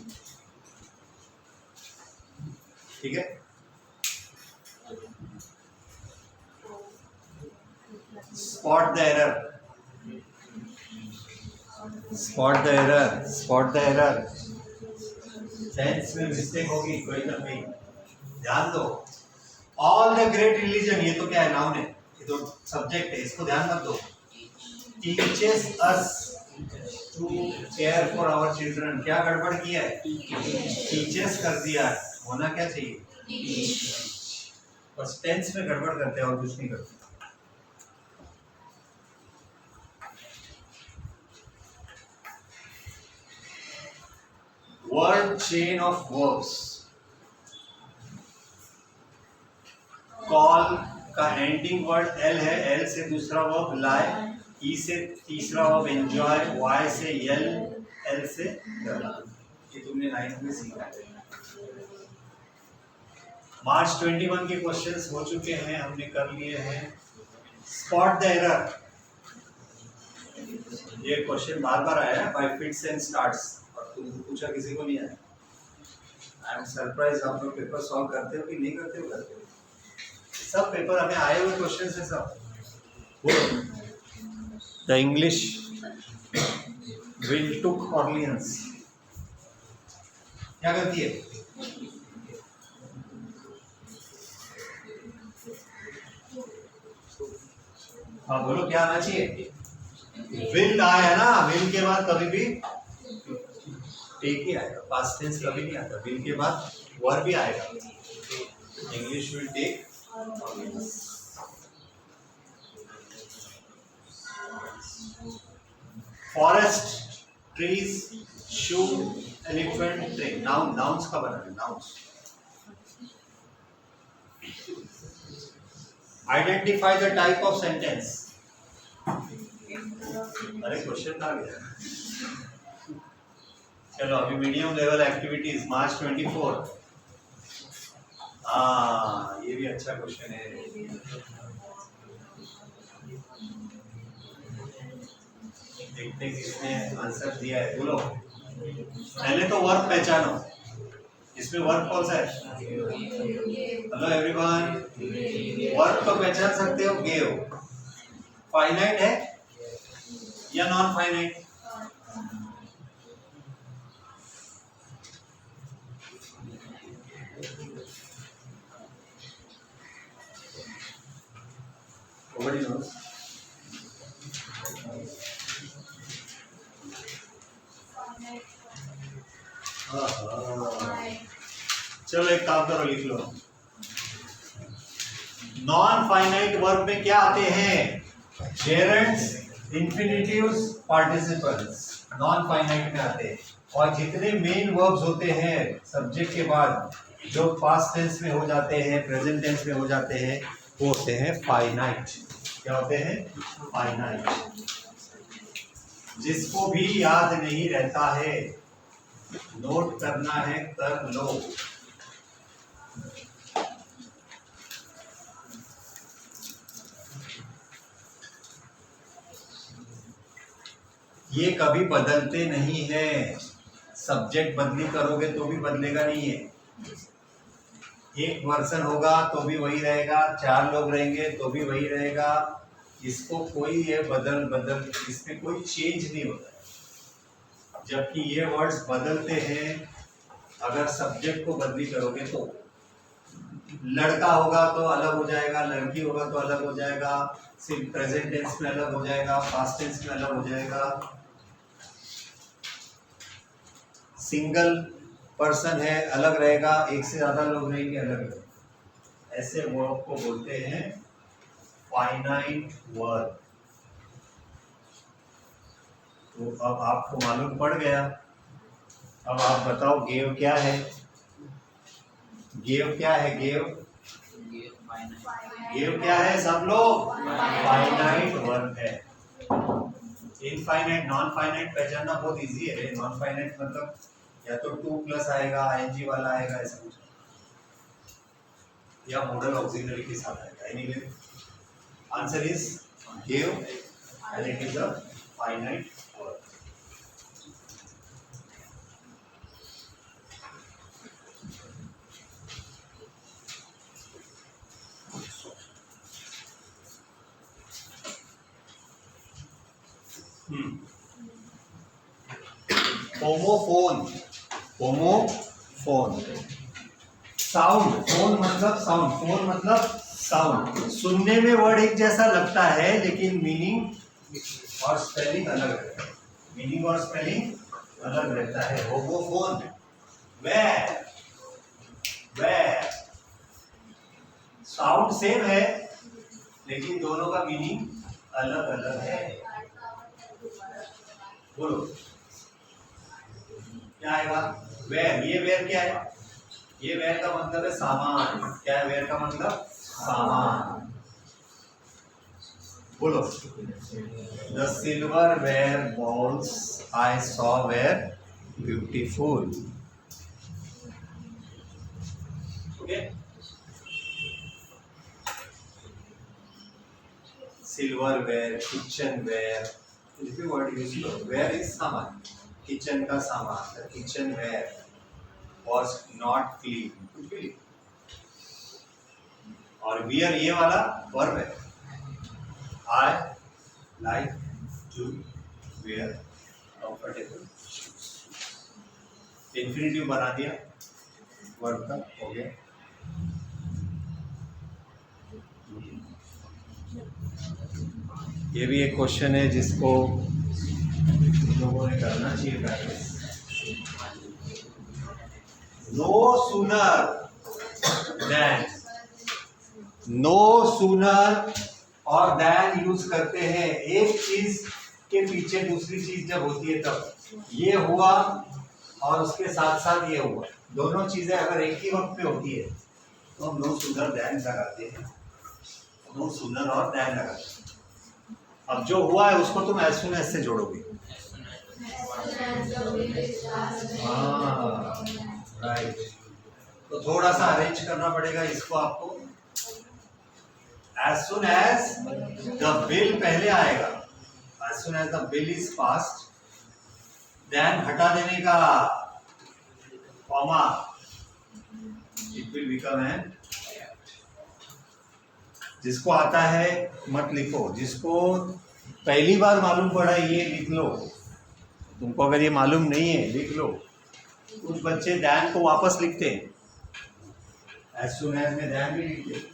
ठीक है। Spot the error, spot the error, spot the error. Sense में मिस्टेक होगी कोई ना कोई, ध्यान दो। ऑल द ग्रेट रिलीजन, ये तो क्या है? नाउन है, ये तो सब्जेक्ट है, इसको ध्यान मत दो। Teaches us to care for our children, क्या गड़बड़ किया है? टीचेस कर दिया है, होना क्या चाहिए? बस टेंस में गड़बड़ करते हैं और कुछ नहीं करते। Word chain of verbs. Call का एंडिंग वर्ड एल है, एल से दूसरा वर्ब लाई, ई से तीसरा वर्ब एंजॉय, वाई से यल, एल से डर। ये तुमने 9th में सीखा है। मार्च 21 के क्वेश्चंस हो चुके हैं, हमने कर लिए हैं। स्पॉट द एरर, ये क्वेश्चन बार बार आया है। बाय फिट्स एंड स्टार्ट्स, और तुम पूछा किसी को नहीं आया। आई एम सरप्राइज, आप लोग पेपर सॉल्व करते हो कि नहीं करते हो? करते हो। सब पेपर हमें आए हुए क्वेश्चन है सब। The English Will took Orleans. क्या करती है? हाँ बोलो क्या आना चाहिए? विल आया ना, विल के बाद कभी भी टेक ही आएगा, पास्ट टेंस कभी नहीं आता, विल के बाद वर्ब भी आएगा। English will take. Forest, trees, shoe, elephant, train. Noun, nouns का बना है, nouns. Identify the type of sentence. अरे क्वेश्चन आ गया। चलो अभी मीडियम लेवल एक्टिविटीज मार्च 24। हाँ ये भी अच्छा क्वेश्चन है। देखते हैं किसने आंसर दिया है, बोलो। पहले तो वर्ब पहचानो, इसमें वर्ब कौन सा है? हेलो एवरीवन, वर्ब तो पहचान सकते हो, गेव। फाइनाइट है या नॉन फाइनाइट? Nobody knows. चलो एक काम करो, लिख लो। नॉन फाइनाइट वर्ब में क्या आते हैं? जेरेंड्स, इंफिनिटिव्स, पार्टिसिपल्स नॉन फाइनाइट में आते हैं। और जितने मेन वर्ब्स होते हैं सब्जेक्ट के बाद, जो पास्ट टेंस में हो जाते हैं, प्रेजेंट टेंस में हो जाते हैं, वो होते हैं फाइनाइट। क्या होते हैं? फाइनाइट। जिसको भी याद नहीं रहता है, नोट करना है, कर लो। ये कभी बदलते नहीं है। सब्जेक्ट बदली करोगे तो भी बदलेगा नहीं है। एक वर्जन होगा तो भी वही रहेगा, 4 लोग रहेंगे तो भी वही रहेगा। इसको कोई ये बदल इसमें कोई चेंज नहीं होता है। जबकि ये वर्ड्स बदलते हैं अगर सब्जेक्ट को बदली करोगे तो। लड़का होगा तो अलग हो जाएगा, लड़की होगा तो अलग हो जाएगा, सिर्फ प्रेजेंट टेंस में अलग हो जाएगा, पास्ट टेंस में अलग हो जाएगा। सिंगल पर्सन है अलग रहेगा, एक से ज्यादा लोग रहेंगे अलग रहेगा। ऐसे वर्ब को बोलते हैं फाइनाइट वर्ब। तो अब आपको मालूम पड़ गया। अब आप बताओ गेव क्या है? गेव क्या है? गेव क्या है सब लोग? फाइनाइट वर्ब है। इनफाइनाइट, नॉन फाइनाइट पहचानना बहुत इजी है। नॉन फाइनाइट मतलब या तो 2 प्लस आएगा, आईएनजी वाला आएगा, ऐसा कुछ, या मॉडल ऑक्सिलरी के साथ आएगा। Anyway answer is give and it is a finite verb. Homophone, homophone. Sound, phone मतलब साउंड, फोन मतलब साउंड। सुनने में वर्ड एक जैसा लगता है लेकिन मीनिंग और स्पेलिंग अलग रहता है। मीनिंग और स्पेलिंग अलग रहता है। Homophone, where, ware. Sound same है लेकिन दोनों का मीनिंग अलग अलग है। बोलो क्या आएगा? वेयर। ये वेयर क्या है? ये वेयर का मतलब है सामान। क्या है वेयर का मतलब? सामान। बोलो the silverware bowls I saw were beautiful. Okay, silverware, kitchenware, कुछ भी वर्ड यूज करो। वेयर इज सामान, किचन का सामान। The kitchenware was not clean, कुछ भी। और वियर ये वाला वर्ब है। I like to wear comfortable infinitive बना दिया, वर्ब का हो गया। ये भी एक क्वेश्चन है जिसको लोगों ने करना चाहिए practice. No sooner than, no sooner और देन यूज करते हैं एक चीज के पीछे दूसरी चीज जब होती है तब। ये हुआ और उसके साथ साथ ये हुआ, दोनों चीजें अगर एक ही वक्त पे होती है तो हम नो सूनर देन लगाते हैं, नो सूनर और देन लगाते हैं। अब जो हुआ है उसको तुम एज सून एज से जोड़ोगे। हाँ राइट, तो थोड़ा सा अरेंज करना पड़ेगा इसको आपको। As soon as the bill पहले आएगा, as soon as the bill is passed, then हटा देने का comma, it will become an. जिसको आता है मत लिखो, जिसको पहली बार मालूम पड़ा ये लिख लो, तुमको अगर ये मालूम नहीं है लिख लो। कुछ बच्चे दैन को वापस लिखते हैं, एज सून एज में दैन भी लिखते।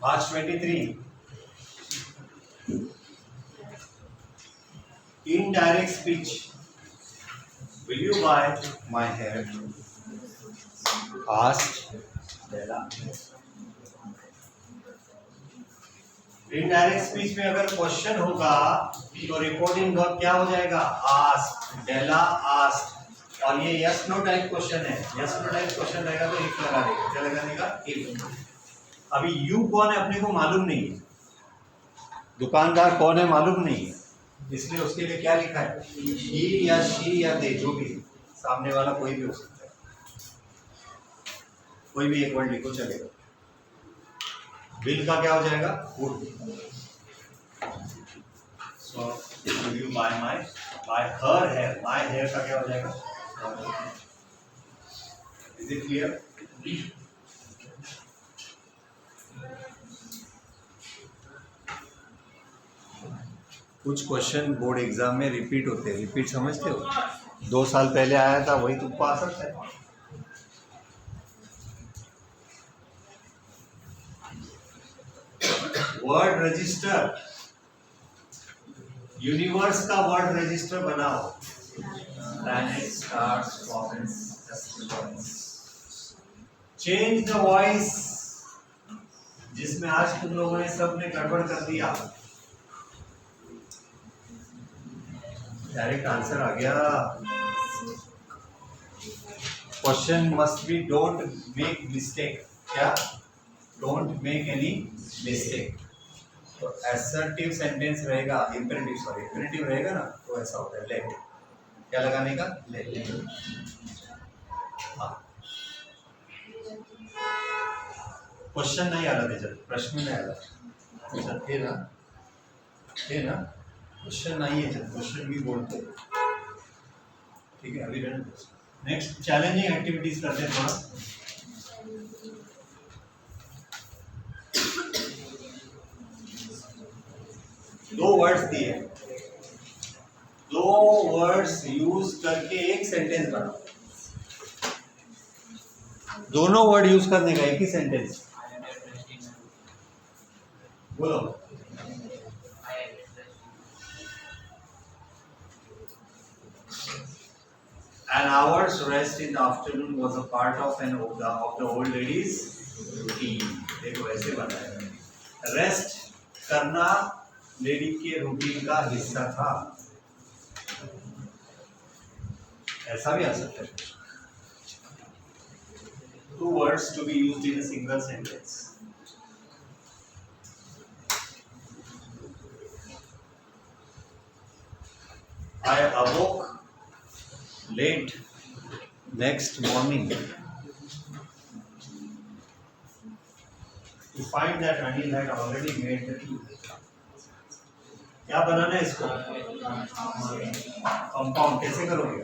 March 23. Indirect speech. Will you buy my hair? Asked Bella. Indirect speech में अगर क्वेश्चन होगा तो रिपोर्टिंग वर्ब क्या हो जाएगा? आस्क्ड, बेला आस्क्ड। और ये यस नो टाइप क्वेश्चन है, यस नो टाइप क्वेश्चन रहेगा तो इफ लगा देगा। क्या लगाने का? इफ। अभी यू कौन है अपने को मालूम नहीं है, दुकानदार कौन है मालूम नहीं है, इसलिए उसके लिए क्या लिखा है? ही या शी या दे, जो भी सामने वाला कोई भी हो सकता है, कोई भी एक वर्ड लिखो चलेगा। बिल का क्या हो जाएगा? Would. So will you buy her hair, my hair का क्या हो जाएगा? Is it clear? कुछ क्वेश्चन बोर्ड एग्जाम में रिपीट होते हैं, रिपीट समझते हो? 2 साल पहले आया था वही तुमको आ सकता है। वर्ड रजिस्टर, यूनिवर्स का वर्ड रजिस्टर बनाओ। Planet, stars, comets, change the voice, जिसमें आज तुम लोगों ने सबने गड़बड़ कर दिया। डायरेक्ट आंसर आ गया। Question must be don't make mistake. क्या? Don't make any mistake. तो असर्टिव सेंटेंस रहेगा, इंपेरेटिव रहेगा ना, तो ऐसा होता है लेट। क्या लगाने का? लेट। हाँ, क्वेश्चन नहीं आ रहा था, जब प्रश्न नहीं आ रहा अच्छा थे ना, क्वेश्चन नहीं है, जब क्वेश्चन भी बोलते। ठीक है, अभी नेक्स्ट चैलेंजिंग एक्टिविटीज करते हैं थोड़ा। दो वर्ड्स दिए, दो वर्ड्स यूज करके एक सेंटेंस बनाओ। दोनों वर्ड यूज करने का एक ही सेंटेंस बोलो। An hour's rest in the afternoon was a part of the old lady's routine. देखो ऐसे बताया, रेस्ट करना लेडी के रूटीन का हिस्सा था, ऐसा भी आ सकता है। Two words to be used in a single sentence. I awoke late next morning. You find that Anil had already made the tea. क्या बनाना है इसको? कंपाउंड कैसे करोगे?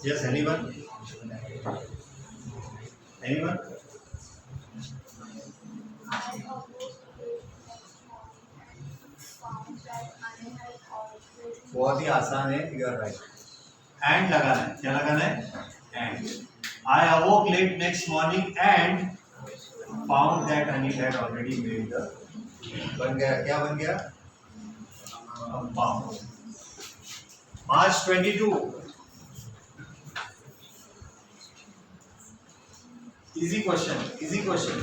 Yes, anyone? Anyone? बहुत ही आसान है, you are right. And लगाना है, क्या लगाना है? And. I awoke late next morning and found that Anil had already made the. बन गया, क्या बन गया? Compound. March 22. Easy question. Easy question.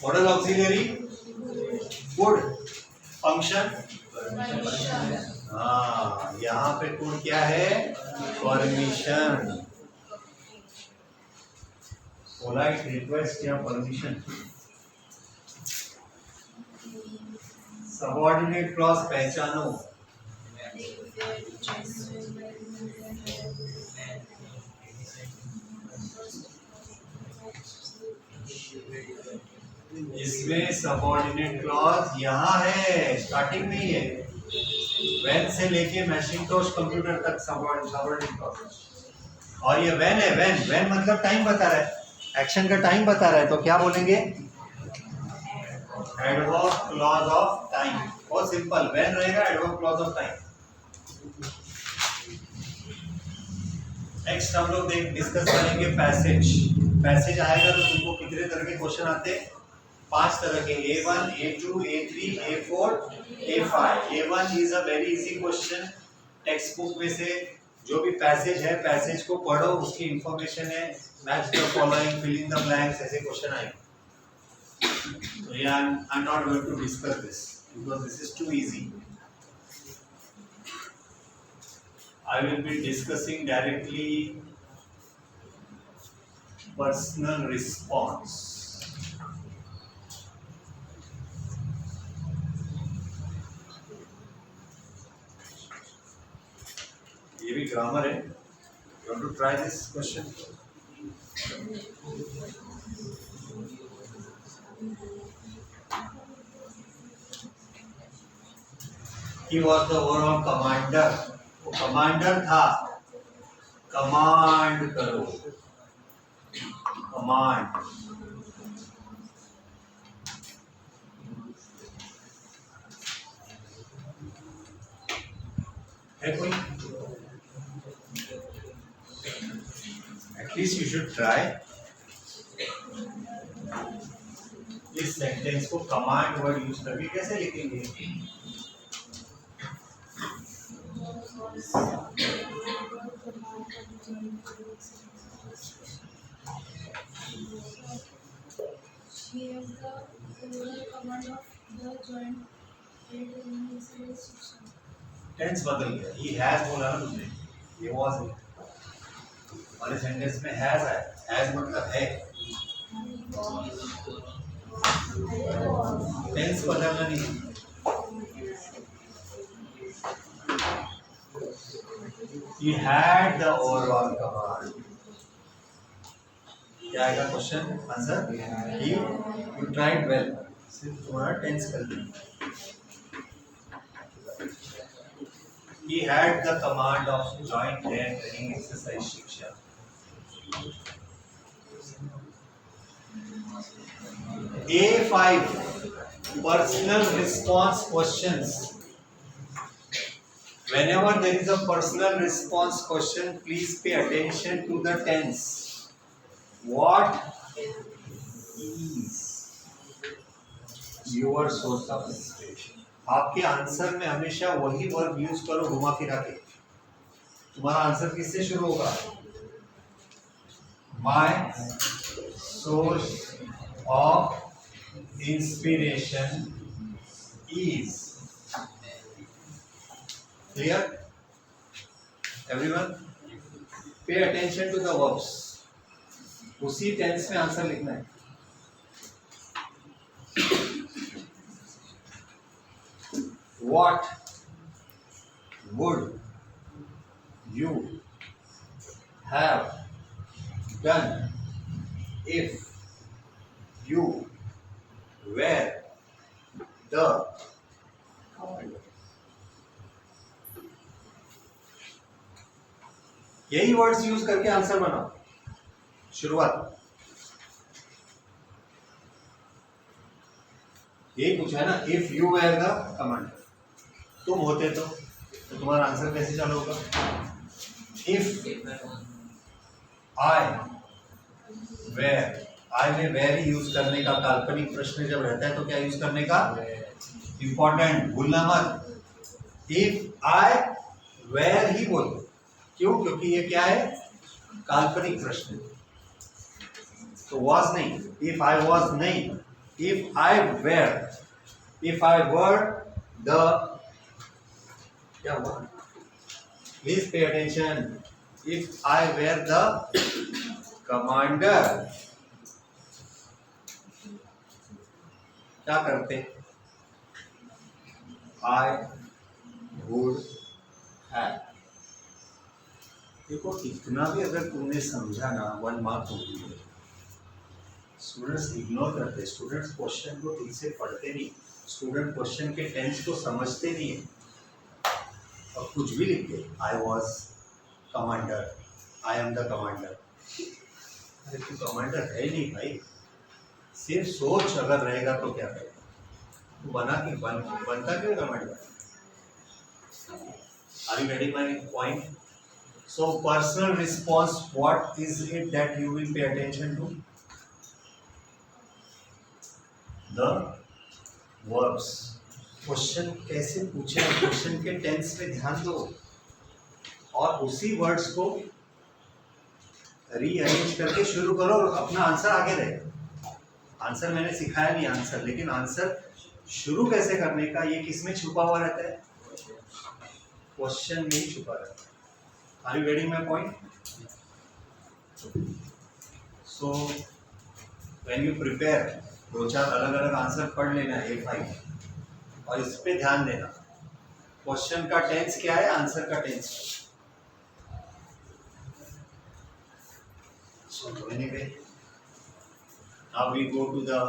Modal auxiliary. Good. Function. हाँ, यहाँ पे कोड क्या है? परमिशन. पोलाइट रिक्वेस्ट या परमिशन. सबऑर्डिनेट क्लॉज पहचानो. इसमें सबऑर्डिनेट क्लॉज यहाँ है, स्टार्टिंग में ही है. व्हेन से लेके मैकिंटोश कंप्यूटर तक सबऑर्डिनेट क्लॉज. और ये व्हेन है. व्हेन मतलब टाइम बता रहा है, एक्शन का टाइम बता रहा है. तो क्या बोलेंगे? Adverb clause of time. बहुत सिंपल. व्हेन रहेगा, adverb clause of time. Next हम लोग डिस्कस करेंगे पैसेज. पैसेज आएगा तो तुमको कितने तरह के क्वेश्चन आते हैं? 5 तरह के. A1, A2, A3, A4, A5. A1 is a very easy question. Text book में से जो भी पैसेज है, पैसेज को पढ़ो, उसकी इंफॉर्मेशन है. Match the following, fill in the blanks, ऐसे क्वेश्चन आएंगे. I am not going to discuss this because this is too easy. I will be discussing directly personal response. ये भी ग्रामर है. You want to try this question? He was the overall commander. वो commander था. Command करो. Command. है कोई? At least you should try. इस sentence को कमांड वर्ड यूज करके कैसे लिखेंगे? He has the overall command of the joint trade administration. Tense बदल गया. ही हैज बोला ना तुमने, ये वाज है. हमारे सेंटेंस में हैज है. हैज मतलब है. टेंस बदलना नहीं. He had the overall command. क्या आएगा question? Answer. You tried well. सिर्फ तुम्हारा टेंस कर दिया. He had the command of joint hand training exercise शिक्षा. A5 personal response questions. Whenever there is a personal response question, please pay attention to the tense. What is your source of inspiration? आपके answer में हमेशा वही verb use करो घुमा फिरा के. तुम्हारा आंसर किससे शुरू होगा? My source of inspiration is. Clear? Everyone? Pay attention to the verbs. उसी टेंस में आंसर लिखना है. What would you have done if you were the commander? यही वर्ड्स यूज करके आंसर बनाओ। शुरुआत यही पूछा है ना, if you were the commander, तुम होते तो तुम्हारा आंसर कैसे चालू होगा? इफ आई वेर, आई में वेर ही यूज करने का, काल्पनिक प्रश्न जब रहता है तो क्या यूज करने का? इंपॉर्टेंट, भूलना मत। इफ आई वेर ही बोलो, क्यों? क्योंकि ये क्या है? काल्पनिक प्रश्न। तो वॉज नहीं, इफ आई वॉज नहीं, if I were, if I were the, क्या हुआ? Please pay attention. If I were the commander, क्या करते? I would have. देखो इतना भी अगर तुमने समझा ना, 1 मार्क होगी। स्टूडेंट्स इग्नोर करते, स्टूडेंट्स क्वेश्चन को ठीक से पढ़ते नहीं, स्टूडेंट क्वेश्चन के टेंस को समझते नहीं है और कुछ भी लिखते। I was commander, I am the commander. अरे तू कमांडर है ही नहीं भाई, सिर्फ सोच अगर रहेगा तो क्या करेगा? तू बनता क्यों commander? Are you getting my point? So personal response, what is it that you will pay attention to? The verbs. Question कैसे पूछे, क्वेश्चन के टेंस पे ध्यान दो और उसी वर्ड्स को रीअरेंज करके शुरू करो और अपना आंसर आगे रहेगा। आंसर मैंने सिखाया नहीं आंसर, लेकिन आंसर शुरू कैसे करने का ये किसमें छुपा हुआ रहता है? क्वेश्चन में ही छुपा रहता है। Are you getting my point? So when you prepare, 2-4 अलग-अलग आंसर पढ़ लेना A5 और इस पे ध्यान देना। क्वेश्चन का टेंस क्या है, आंसर का tense. So anyway, now we go to the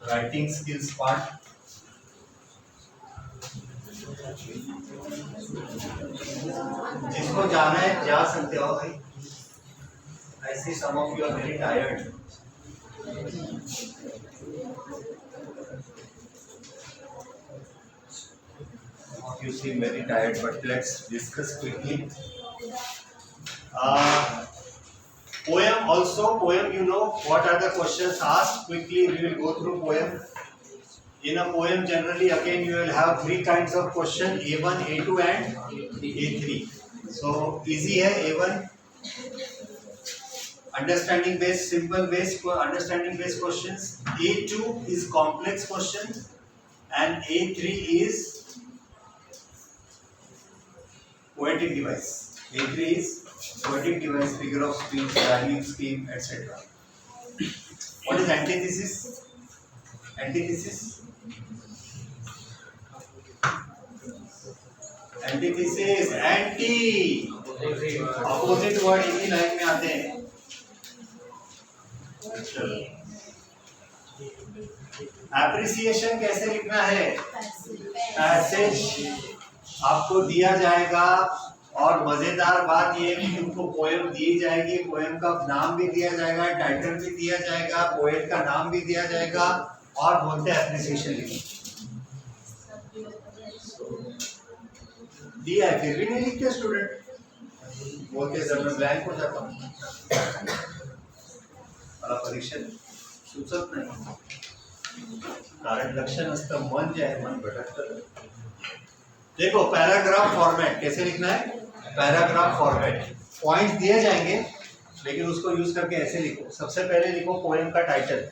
writing skills part. जिसको जाना है जा सकते हो भाई। I see some of you are very tired. You seem very tired, but let's discuss quickly. Poem also. Poem, you know what are the questions asked? Quickly we will go through poem. In a poem, generally, again, you will have 3 kinds of question: A1, A2, and A3. So easy है A1, understanding based, simple based, understanding based questions. A2 is complex questions, and A3 is poetic device. A3 is poetic device, figure of speech, value scheme, etc. What is antithesis? Antithesis. Antithesis, anti, opposite word इन्हीं line में आते हैं। Appreciation कैसे लिखना है? Passage आपको दिया जाएगा और मजेदार बात यह है कि तुमको पोएम दी जाएगी, पोएम का नाम भी दिया जाएगा, टाइटल भी दिया जाएगा, पोएट का नाम भी दिया जाएगा और बोलते हैं एप्रिसिएशन लिखो। दिया है फिर भी नहीं लिखते स्टूडेंट, बोलते जब मैं ब्लैंक हो जाता हूँ। परीक्षा सुचत नाही, कारण लक्षण असतं मन जे आहे मन भटकतं। देखो पैराग्राफ फॉर्मेट कैसे लिखना है? पैराग्राफ फॉर्मेट, पॉइंट्स दिए जाएंगे लेकिन उसको यूज करके ऐसे लिखो। सबसे पहले लिखो पोएम का टाइटल।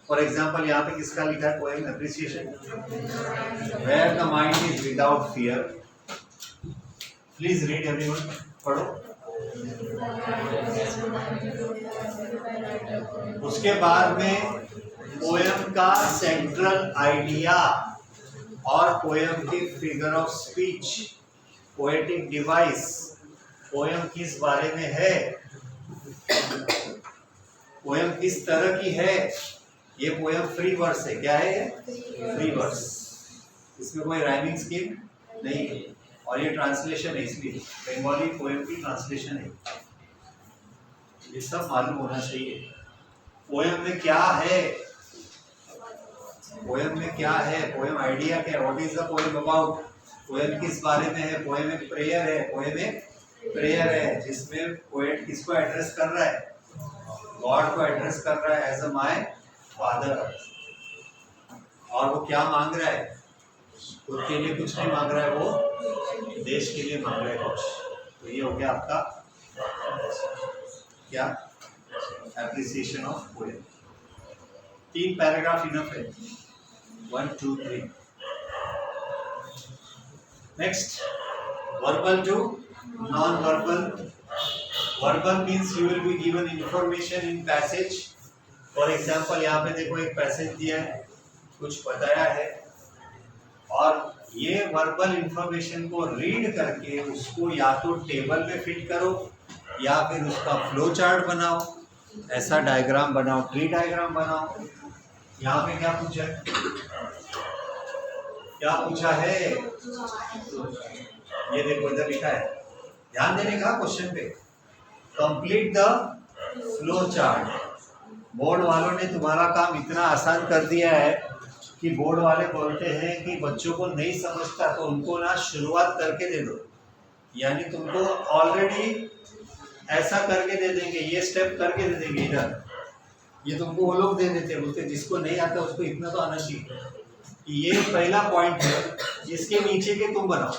फॉर एग्जाम्पल यहाँ पे किसका लिखा है? Poem appreciation. Where the mind is without fear. Please read everyone, पढ़ो। उसके बाद में पोएम का सेंट्रल आइडिया, और पोयम के figure of speech, poetic device. Poem किस बारे में है, पोयम किस तरह की है। ये पोयम फ्री वर्स है। क्या है ये? Free verse. इसमें कोई राइमिंग स्कीम नहीं है और ये ट्रांसलेशन है, इसलिए बंगाली पोयम की ट्रांसलेशन है। ये सब मालूम होना चाहिए। पोयम में क्या है, पोयम में क्या है, पोयम आइडिया क्या है, what is the poem about. Poem किस बारे में है, पोयम एक प्रेयर है। पोयम एक प्रेयर है जिसमें पोएट किसको एड्रेस कर रहा है, गॉड को एड्रेस कर रहा है एज अ माय फादर। और वो क्या मांग रहा है, खुद के लिए कुछ नहीं मांग रहा है, वो देश के लिए मांग रहा है कुछ। तो ये हो गया आपका क्या, appreciation of poem. 3 paragraph enough है, 1 2 3। Next, verbal to non verbal. Verbal means you will be given information in passage. For example यहाँ पे देखो एक पैसेज दिया है, कुछ बताया है, और ये वर्बल इंफॉर्मेशन को रीड करके उसको या तो टेबल में फिट करो या फिर उसका फ्लो चार्ट बनाओ, ऐसा डायग्राम बनाओ, ट्री डायग्राम बनाओ। यहाँ पे क्या पूछा है, क्या पूछा है, ये देखो इधर लिखा है, ध्यान देने का क्वेश्चन पे। Complete the flow chart. Board वालों ने तुम्हारा काम इतना आसान कर दिया है कि बोर्ड वाले बोलते हैं कि बच्चों को नहीं समझता तो उनको ना शुरुआत करके दे दो, यानी तुमको ऑलरेडी ऐसा करके दे देंगे, ये स्टेप करके दे देंगे इधर। ये तुमको वो लोग दे देते हैं, बोलते जिसको नहीं आता उसको इतना तो आना चाहिए कि ये पहला पॉइंट है, इसके नीचे के तुम बनाओ।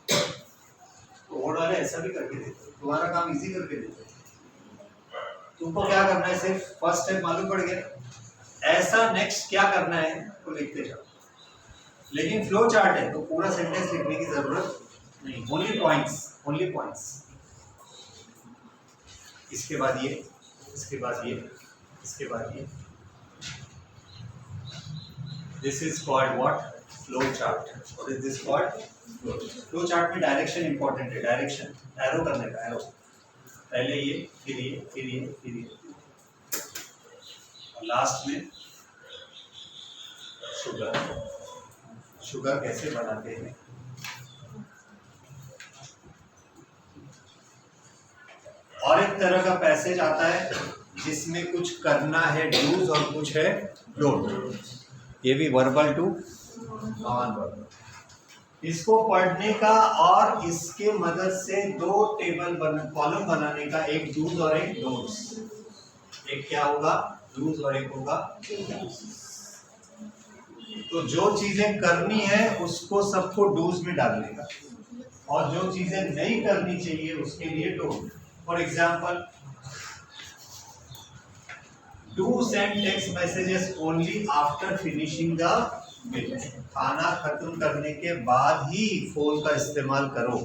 तो बोर्ड वाले ऐसा भी करके देते, तुम्हारा काम इजी करके देते। तुमको क्या करना है, सिर्फ फर्स्ट स्टेप मालूम पड़ गया, ऐसा नेक्स्ट क्या करना है तो लिखते जाओ। लेकिन फ्लो चार्ट है तो पूरा सेंटेंस लिखने की जरूरत नहीं, ओनली पॉइंट्स, ओनली पॉइंट्स। इसके बाद ये, इसके बाद ये, इसके बाद ये। This is called what, flow chart. What is this called, flow chart में डायरेक्शन इंपॉर्टेंट है, डायरेक्शन, एरो करने का, एरो। पहले ये, फिर ये, फिर ये, फिर ये, और लास्ट में शुगर। शुगर कैसे बनाते हैं, और एक तरह का पैसेज आता है जिसमें कुछ करना है, डूज, और कुछ है डोंट। ये भी वर्बल टू नॉन वर्बल। इसको पढ़ने का और इसके मदद से 2 टेबल कॉलम बनाने का, एक डूज और एक डोंट्स। एक क्या होगा, डूज, और एक होगा डोंट्स। तो जो चीजें करनी है उसको सबको डूज में डालने का, और जो चीजें नहीं करनी चाहिए उसके लिए don't. For example, do send text messages only after finishing the meal. खाना खत्म करने के बाद ही फोन का इस्तेमाल करो,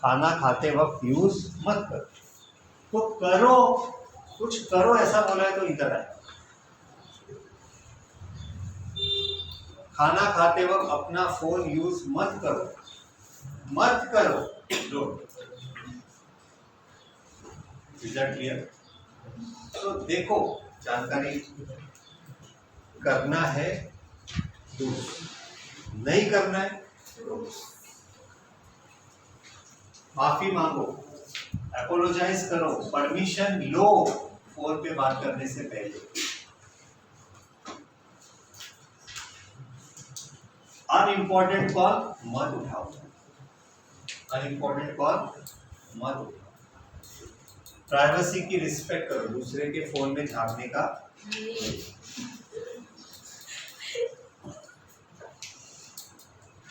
खाना खाते वक्त यूज मत करो। तो करो, कुछ करो ऐसा बोला है तो इधर आए। खाना खाते वक्त अपना फोन यूज मत करो, मत करो, डोंट। Is that clear? तो देखो, जानकारी करना है डू, नहीं करना है डोंट। माफी मांगो, अपोलोजाइज करो, परमिशन लो फोन पे बात करने से पहले। अनइम्पोर्टेंट कॉल मत उठाओ, अनइम्पोर्टेंट कॉल मत उठाओ। प्राइवेसी की रिस्पेक्ट करो, दूसरे के फोन में झांकने का।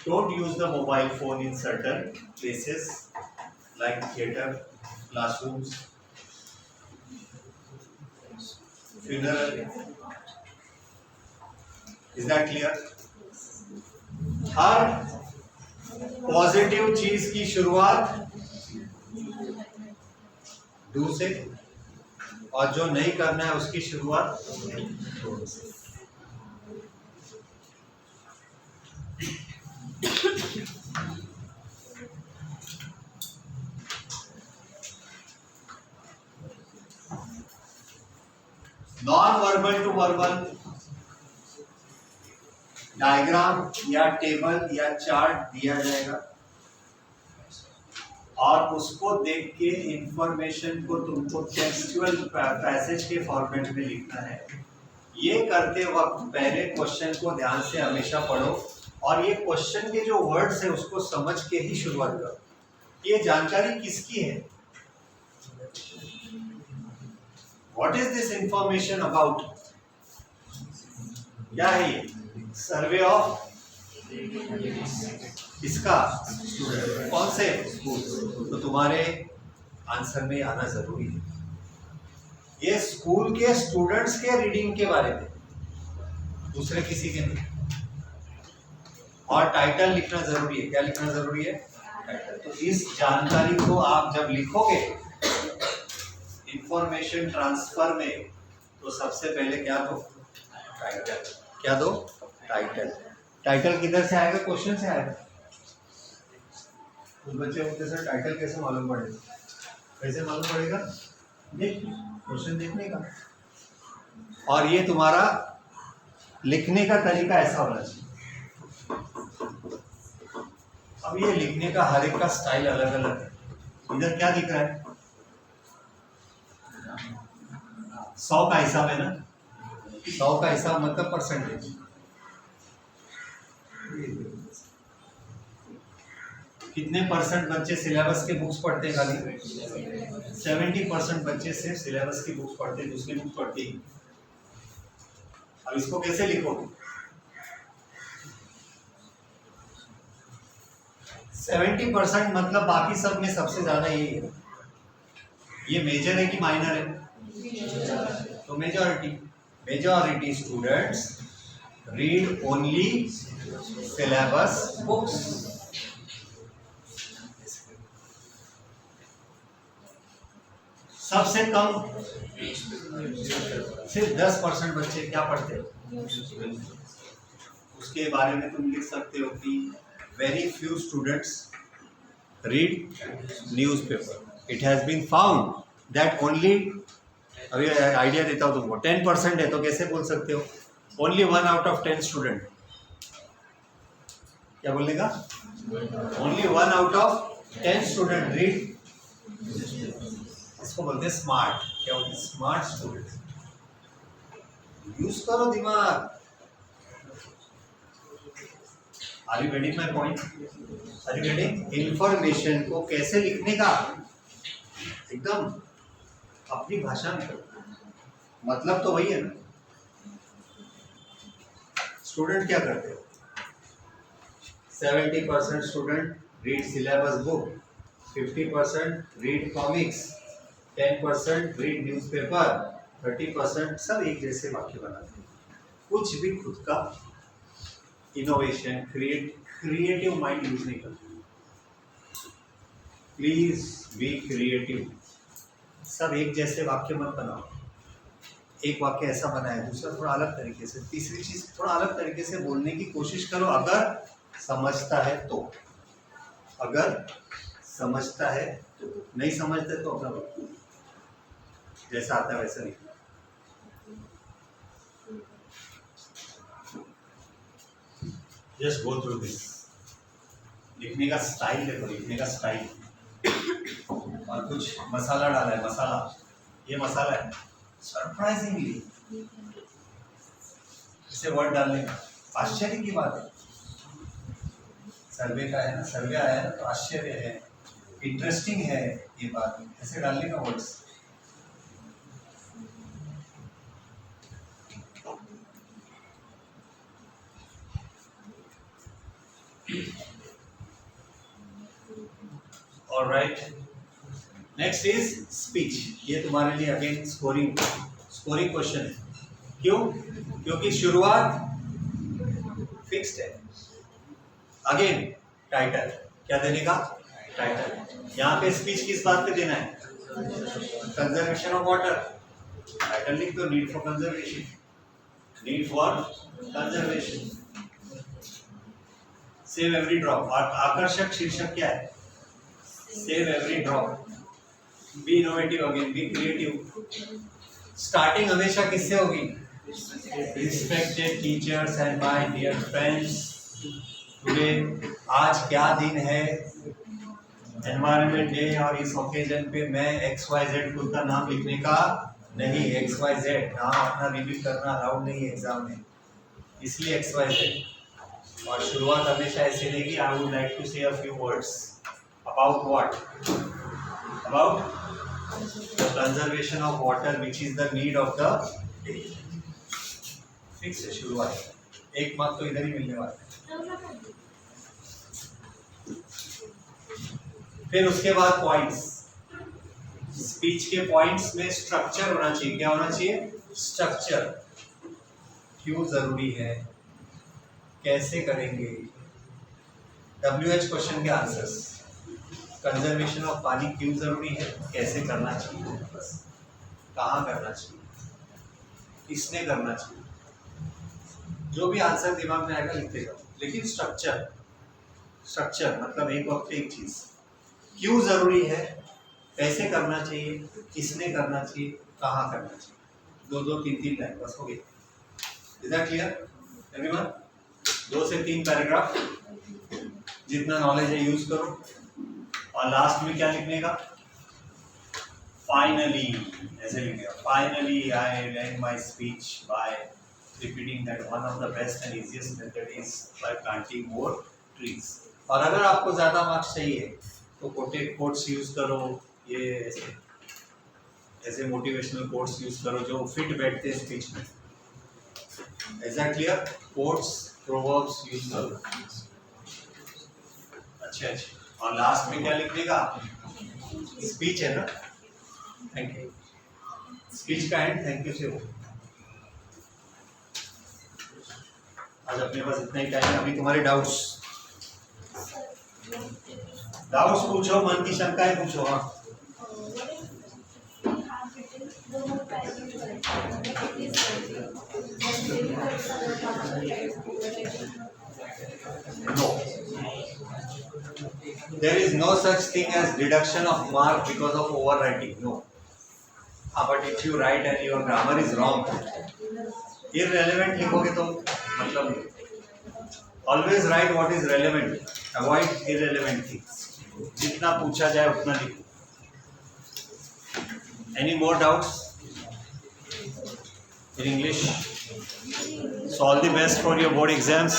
Don't use the mobile phone in certain places like theater, classrooms, funeral. Is that clear? Her positive चीज की शुरुआत डू से, और जो नहीं करना है उसकी शुरुआत डोंट से। वर्बल टू वर्बल डायग्राम या टेबल या चार्ट दिया जाएगा और उसको देख के इंफॉर्मेशन को तुमको टेक्सचुअल पैसेज के फॉर्मेट में लिखना है। ये करते वक्त पहले क्वेश्चन को ध्यान से हमेशा पढ़ो और ये क्वेश्चन के जो वर्ड्स है उसको समझ के ही शुरुआत करो। ये जानकारी किसकी है? What is this information about? क्या है ये? सर्वे ऑफ इसका कौन से स्कूल? तो तुम्हारे आंसर में आना जरूरी है। ये स्कूल के स्टूडेंट्स के रीडिंग के बारे में, दूसरे किसी के नहीं। और टाइटल लिखना जरूरी है। क्या लिखना जरूरी है? टाइटल। तो इस जानकारी को आप जब लिखोगे इंफॉर्मेशन ट्रांसफर में, तो सबसे पहले क्या दो? टाइटल। क्या दो? टाइटल। टाइटल किधर से आएगा? क्वेश्चन से आएगा। कुछ बच्चे बोलते सर टाइटल कैसे मालूम पड़ेगा? कैसे मालूम पड़ेगा? देख, क्वेश्चन देखने का। और ये तुम्हारा लिखने का तरीका ऐसा होना चाहिए। अब ये लिखने का हर एक का स्टाइल अलग अलग है। इधर क्या दिख रहा है? 100 का हिसाब है ना? 100 का हिसाब मतलब परसेंटेज। कितने परसेंट बच्चे सिलेबस के बुक्स पढ़ते हैं? खाली 70% बच्चे सिर्फ सिलेबस की बुक्स पढ़ते हैं, दूसरी बुक्स पढ़ते ही। अब इसको कैसे लिखोगे? 70% मतलब बाकी सब में सबसे ज्यादा यही है। ये मेजर है कि माइनर है? तो majority students read only syllabus books. सबसे कम सिर्फ 10% बच्चे क्या पढ़ते हैं? उसके बारे में तुम लिख सकते हो कि very few students read newspaper. It has been found that only, अभी आइडिया देता हूँ तुमको, 10% है तो कैसे बोल सकते हो? Only 1 out of 10 student. क्या बोलेगा? Only 1 out of 10 student read. इसको बोलते हैं स्मार्ट। क्या बोलते हैं? Smart student. यूज करो दिमाग। Are you getting my point? Are you getting? Information को कैसे लिखने का एकदम अपनी भाषा में करो। मतलब तो वही है ना। स्टूडेंट क्या करते हो? 70% student read syllabus book, 50% read comics, 10% read newspaper, 30% सब एक जैसे वाक्य बनाते हैं। कुछ भी खुद का इनोवेशन, क्रिएटिव माइंड यूज नहीं करते। Please be creative. सब एक जैसे वाक्य मत बनाओ। एक वाक्य ऐसा बनाए, दूसरा थोड़ा अलग तरीके से, तीसरी चीज थोड़ा अलग तरीके से बोलने की कोशिश करो, अगर समझता है तो। अगर समझता है तो, नहीं समझते तो अपना जैसा आता है वैसा लिखना। Just go through this. लिखने का स्टाइल देखो, लिखने का स्टाइल। और कुछ मसाला डाला है, मसाला, ये मसाला है। सरप्राइजिंगली इसे वर्ड डालने का आश्चर्य की बात है। सर्वे का है ना, सर्वे आया है ना, तो आश्चर्य है, इंटरेस्टिंग है ये बात, ऐसे डालने का words. Alright, next is speech. ये तुम्हारे लिए अगेन स्कोरिंग क्वेश्चन है। क्यों? क्योंकि शुरुआत फिक्स्ड है। अगेन टाइटल, क्या देने का? टाइटल। यहाँ पे स्पीच किस बात पे देना है? Conservation of water. टाइटल लिख दो, need for conservation, need for conservation. Save every drop. आकर्षक शीर्षक क्या है? Save every drop. B innovative, again be creative. Starting हमेशा किससे होगी? Respected teachers and my dear friends, today आज क्या दिन है, एनवायरनमेंट डे, और इस ओकेजन पे मैं XYZ खुद का नाम लिखने का नहीं, XYZ नाम अपना रिवील करना अलाउड नहीं है एग्जाम में, इसलिए XYZ। और शुरुआत हमेशा ऐसे रहेगी, आई वुड लाइक टू से a few words about what, about the conservation of water which is the need of the day. Fix है शुरुआत, एक मार्क तो इधर ही मिलने वाला है। फिर उसके बाद पॉइंट्स, स्पीच के पॉइंट्स में स्ट्रक्चर होना चाहिए। क्या होना चाहिए? स्ट्रक्चर। क्यों जरूरी है, कैसे करेंगे, WH क्वेश्चन के आंसर्स, कंजर्वेशन ऑफ पानी क्यों जरूरी है, कैसे करना चाहिए, बस कहाँ करना चाहिए, किसने करना चाहिए, जो भी आंसर दिमाग में आएगा लिखते जाओ, लेकिन स्ट्रक्चर। स्ट्रक्चर मतलब एक वक्त एक चीज, क्यों जरूरी है, कैसे करना चाहिए, किसने करना चाहिए, कहाँ करना चाहिए, दो दो तीन तीन लाइन, बस हो गई। Is that clear everyone? 2 से 3 पैराग्राफ, जितना नॉलेज है यूज करो। और लास्ट में क्या लिखने का? फाइनली, ऐसे लिखने का, finally I and my speech bye repeating that one of the best and easiest method is by planting more trees। और अगर आपको ज़्यादा मार्क्स चाहिए तो कोट्स यूज़ करो, ये ऐसे मोटिवेशनल कोट्स यूज़ करो जो फिट बैठते हैं स्पीच में। ऐसा क्लियर? कोट्स, प्रोवर्ब्स यूज़ करो। अच्छा। और लास्ट में क्या लिखने का? स्पीच है ना, थैंक यू, स्पीच का एंड थैंक यू से हो। आज अपने पास इतना ही टाइम है, अभी तुम्हारे डाउट्स पूछो, मन की शंकाएं पूछो। हाँ, no, there is no such thing as deduction of mark because of over writing, no. हाँ, but if you write and your grammar is wrong, irrelevant लिखोगे तो मतलब नहीं। Always write what is relevant, avoid irrelevant things. जितना पूछा जाए उतना लिखो। Any more doubts in English? So all the best for your board exams.